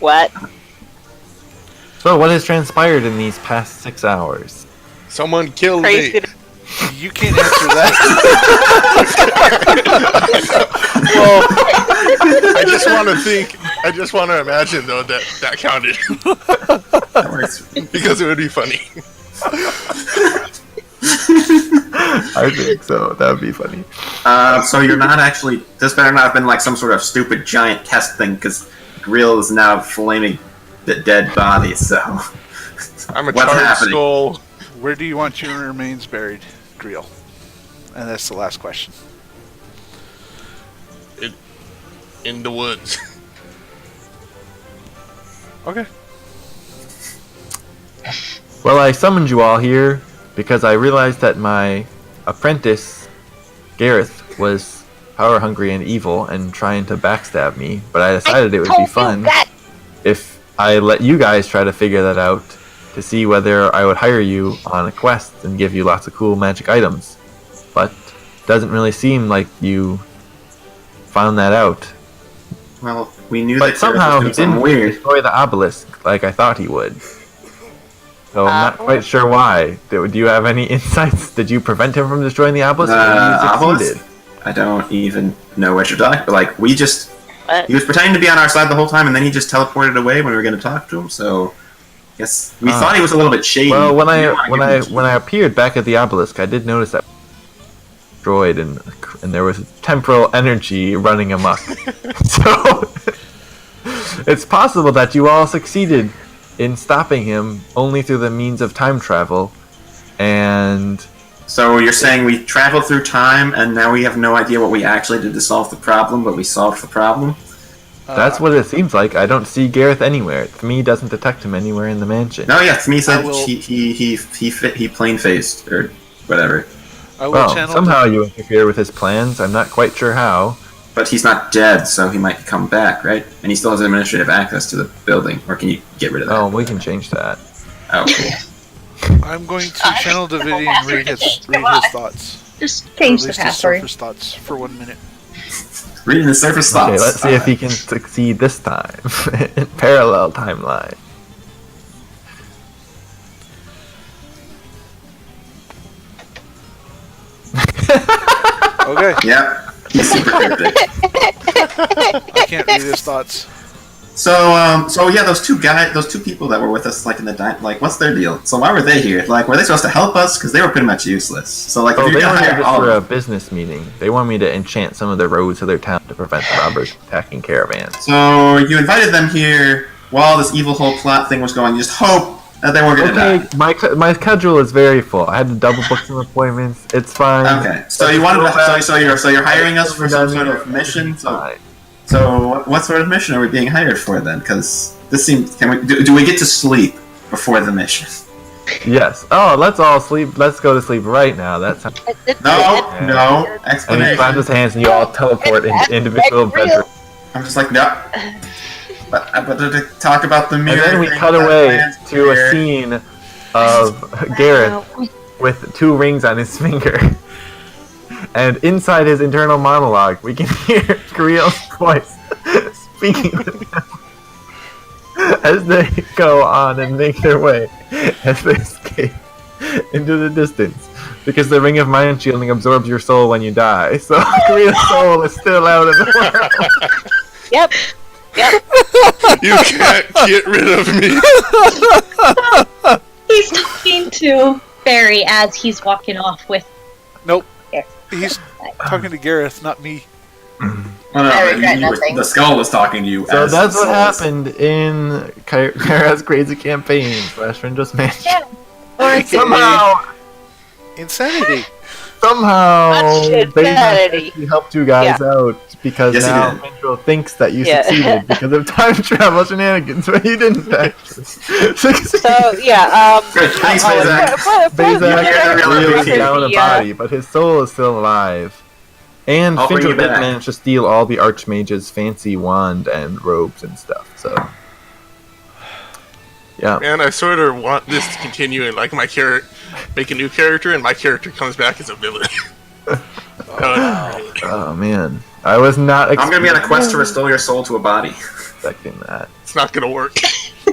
Speaker 5: What?
Speaker 2: So what has transpired in these past 6 hours?
Speaker 3: Someone killed
Speaker 5: Crazy.
Speaker 3: me.
Speaker 6: You can't answer that.
Speaker 3: Well, I just want to imagine though that counted
Speaker 1: That works.
Speaker 3: because it would be funny.
Speaker 2: I think so. That would be funny.
Speaker 1: So you're not actually. This better not have been like some sort of stupid giant test thing, because Grill is now flaming the dead body. So
Speaker 3: I'm a
Speaker 1: What's
Speaker 3: charred
Speaker 1: happening?
Speaker 3: skull.
Speaker 6: Where do you want your remains buried, Griel? And that's the last question.
Speaker 3: In the woods.
Speaker 6: Okay.
Speaker 2: Well, I summoned you all here because I realized that my apprentice, Gareth, was power hungry and evil and trying to backstab me, but I decided it would be fun if I let you guys try to figure that out to see whether I would hire you on a quest and give you lots of cool magic items. But it doesn't really seem like you found that out.
Speaker 1: well, we knew
Speaker 2: But
Speaker 1: that
Speaker 2: somehow he
Speaker 1: was something
Speaker 2: didn't
Speaker 1: weird.
Speaker 2: destroy the obelisk like I thought he would. So I'm not
Speaker 5: Oh.
Speaker 2: quite sure why. Do you have any insights? Did you prevent him from destroying the obelisk? Or you
Speaker 1: Obelisk?
Speaker 2: succeeded?
Speaker 1: I don't even know what you're talking. But like, we just.
Speaker 5: What?
Speaker 1: He was pretending to be on our side the whole time, and then he just teleported away when we were going to talk to him. So, yes, we
Speaker 2: Ah.
Speaker 1: thought he was a little bit shady.
Speaker 2: Well, when
Speaker 1: We
Speaker 2: I
Speaker 1: didn't wanna give him-
Speaker 2: when I appeared back at the obelisk, I did notice that destroyed and there was temporal energy running amok. So it's possible that you all succeeded in stopping him only through the means of time travel, and
Speaker 1: So you're saying we traveled through time, and now we have no idea what we actually did to solve the problem, but we solved the problem?
Speaker 2: that's what it seems like. I don't see Gareth anywhere. Thmee doesn't detect him anywhere in the mansion.
Speaker 1: No, yeah, Thmee said
Speaker 6: I will-
Speaker 1: he plane phased or whatever.
Speaker 6: I will
Speaker 2: Well,
Speaker 6: channel
Speaker 2: somehow you interfere with his plans. I'm not quite sure how.
Speaker 1: But he's not dead, so he might come back, right? And he still has administrative access to the building. Or can you get rid of that?
Speaker 2: Oh, we can change that.
Speaker 1: Oh, cool.
Speaker 6: I'm going to channel Davidian and read his thoughts.
Speaker 7: Just
Speaker 6: Or
Speaker 7: change
Speaker 6: at
Speaker 7: the
Speaker 6: least his
Speaker 7: password.
Speaker 6: surface thoughts for 1 minute.
Speaker 1: Reading the surface thoughts.
Speaker 2: Okay, let's see if he can succeed this time. In parallel timeline.
Speaker 6: Okay.
Speaker 1: Yep. He's super cryptic.
Speaker 6: I can't read his thoughts.
Speaker 1: So yeah, those two people that were with us, like in the like, what's their deal? So why were they here? Like, were they supposed to help us? Because they were pretty much useless. So like,
Speaker 2: Oh,
Speaker 1: if
Speaker 2: they
Speaker 1: you're
Speaker 2: wanted
Speaker 1: gonna
Speaker 2: me
Speaker 1: hire all
Speaker 2: for a
Speaker 1: of them,
Speaker 2: business meeting. They want me to enchant some of the roads of their town to prevent the robbers from attacking caravans.
Speaker 1: so you invited them here while this evil whole plot thing was going. You just hope that they weren't gonna die.
Speaker 2: My schedule is very full. I had to double book some appointments. It's fine.
Speaker 1: Okay, so you wanted to, so you're hiring us for some sort of mission. So what sort of mission are we being hired for then? Because this seems, do we get to sleep before the mission?
Speaker 2: Yes. Oh, let's all sleep. Let's go to sleep right now. That's
Speaker 1: No,
Speaker 2: and he
Speaker 1: explanation.
Speaker 2: claps his hands and you all teleport into individual bedrooms.
Speaker 1: I'm just like, no. But to talk about the mirror.
Speaker 2: And then we
Speaker 1: thing,
Speaker 2: cut
Speaker 1: that
Speaker 2: away
Speaker 1: man's
Speaker 2: to a
Speaker 1: mirror.
Speaker 2: scene of Gareth with 2 rings on his finger. And inside his internal monologue, we can hear Griel's voice speaking with him as they go on and make their way as they escape into the distance. Because the ring of mind shielding absorbs your soul when you die. So Griel's soul is still out in the world.
Speaker 5: Yep.
Speaker 3: You can't get rid of me.
Speaker 7: He's talking to Barry as he's walking off with.
Speaker 6: Nope. He's talking to Gareth, not me.
Speaker 4: I regret nothing.
Speaker 1: The skull was talking to you.
Speaker 2: So
Speaker 1: as
Speaker 2: that's
Speaker 1: the
Speaker 2: what
Speaker 1: soul was-
Speaker 2: happened in Kyrath's Crazy Campaign / Findral's Mansion.
Speaker 7: Yeah. Or it's
Speaker 6: Insanity.
Speaker 2: Somehow
Speaker 5: Much
Speaker 2: they
Speaker 5: insanity.
Speaker 2: actually helped you guys out because
Speaker 1: Yes, he
Speaker 2: now
Speaker 1: did.
Speaker 2: Findrel thinks that you
Speaker 5: Yeah.
Speaker 2: succeeded because of time travel shenanigans, but you didn't actually succeed.
Speaker 5: So yeah,
Speaker 1: Great, thanks,
Speaker 5: oh,
Speaker 1: Bezak.
Speaker 2: Bazak
Speaker 1: really
Speaker 2: really
Speaker 1: appreciate
Speaker 2: down a
Speaker 5: the,
Speaker 2: body, but his soul is still alive. And
Speaker 1: I'll bring
Speaker 2: Findrel
Speaker 1: you
Speaker 2: did
Speaker 1: back.
Speaker 2: manage to steal all the Archmage's fancy wand and robes and stuff, so... Yeah.
Speaker 3: Man, I sort of want this to continue and like my character make a new character and my character comes back as a villain.
Speaker 2: Oh, man. I was not
Speaker 1: I'm gonna be on a quest to restore your soul to a body.
Speaker 2: expecting that.
Speaker 3: It's not gonna work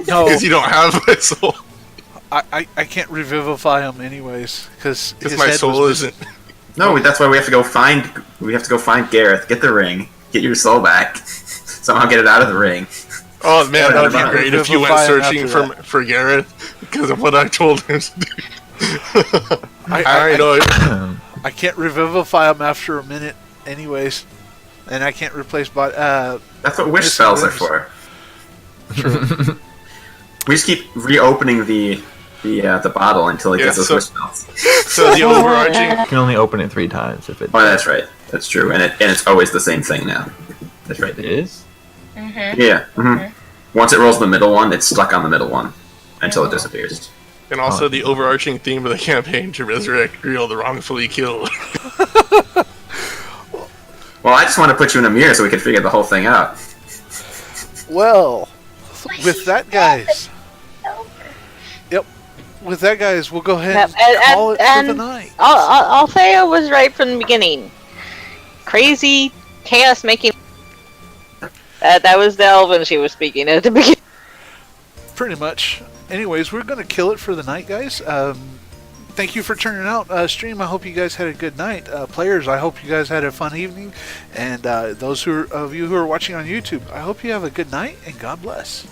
Speaker 6: No,
Speaker 3: because you don't have my soul.
Speaker 6: I can't revivify him anyways because
Speaker 3: Because my soul isn't.
Speaker 1: No, that's why we have to go find. We have to go find Gareth, get the ring, get your soul back, somehow get it out of the ring.
Speaker 3: Oh man, that would be
Speaker 6: Yeah,
Speaker 3: great if you went
Speaker 6: revivify him
Speaker 3: searching
Speaker 6: after
Speaker 3: for Gareth because of what I told him to do.
Speaker 6: I
Speaker 3: know.
Speaker 6: I can't revivify him after a minute anyways, and I can't replace
Speaker 1: That's what wish
Speaker 6: Missing
Speaker 1: spells are
Speaker 6: limbs.
Speaker 1: for. We just keep reopening the bottle until it
Speaker 3: Yeah,
Speaker 1: gets those
Speaker 3: so-
Speaker 1: wish spells.
Speaker 3: So the overarching.
Speaker 2: You can only open it 3 times if it...
Speaker 1: Oh, that's right. That's true, and it's always the same thing now. That's right.
Speaker 2: It is?
Speaker 1: Yeah. Once it rolls the middle one, it's stuck on the middle one until it disappears.
Speaker 3: And also the overarching theme of the campaign to resurrect Griel the wrongfully killed.
Speaker 1: Well, I just want to put you in a mirror so we can figure the whole thing out.
Speaker 6: Well, with that, guys. Yep. With that, guys, we'll go ahead and call it for the night.
Speaker 5: Althea was right from the beginning. Crazy chaos making. That was the Elven she was speaking at the beginning.
Speaker 6: Pretty much. Anyways, we're going to kill it for the night, guys. Thank you for turning out. Stream, I hope you guys had a good night. Players, I hope you guys had a fun evening. And those of you who are watching on YouTube, I hope you have a good night and God bless.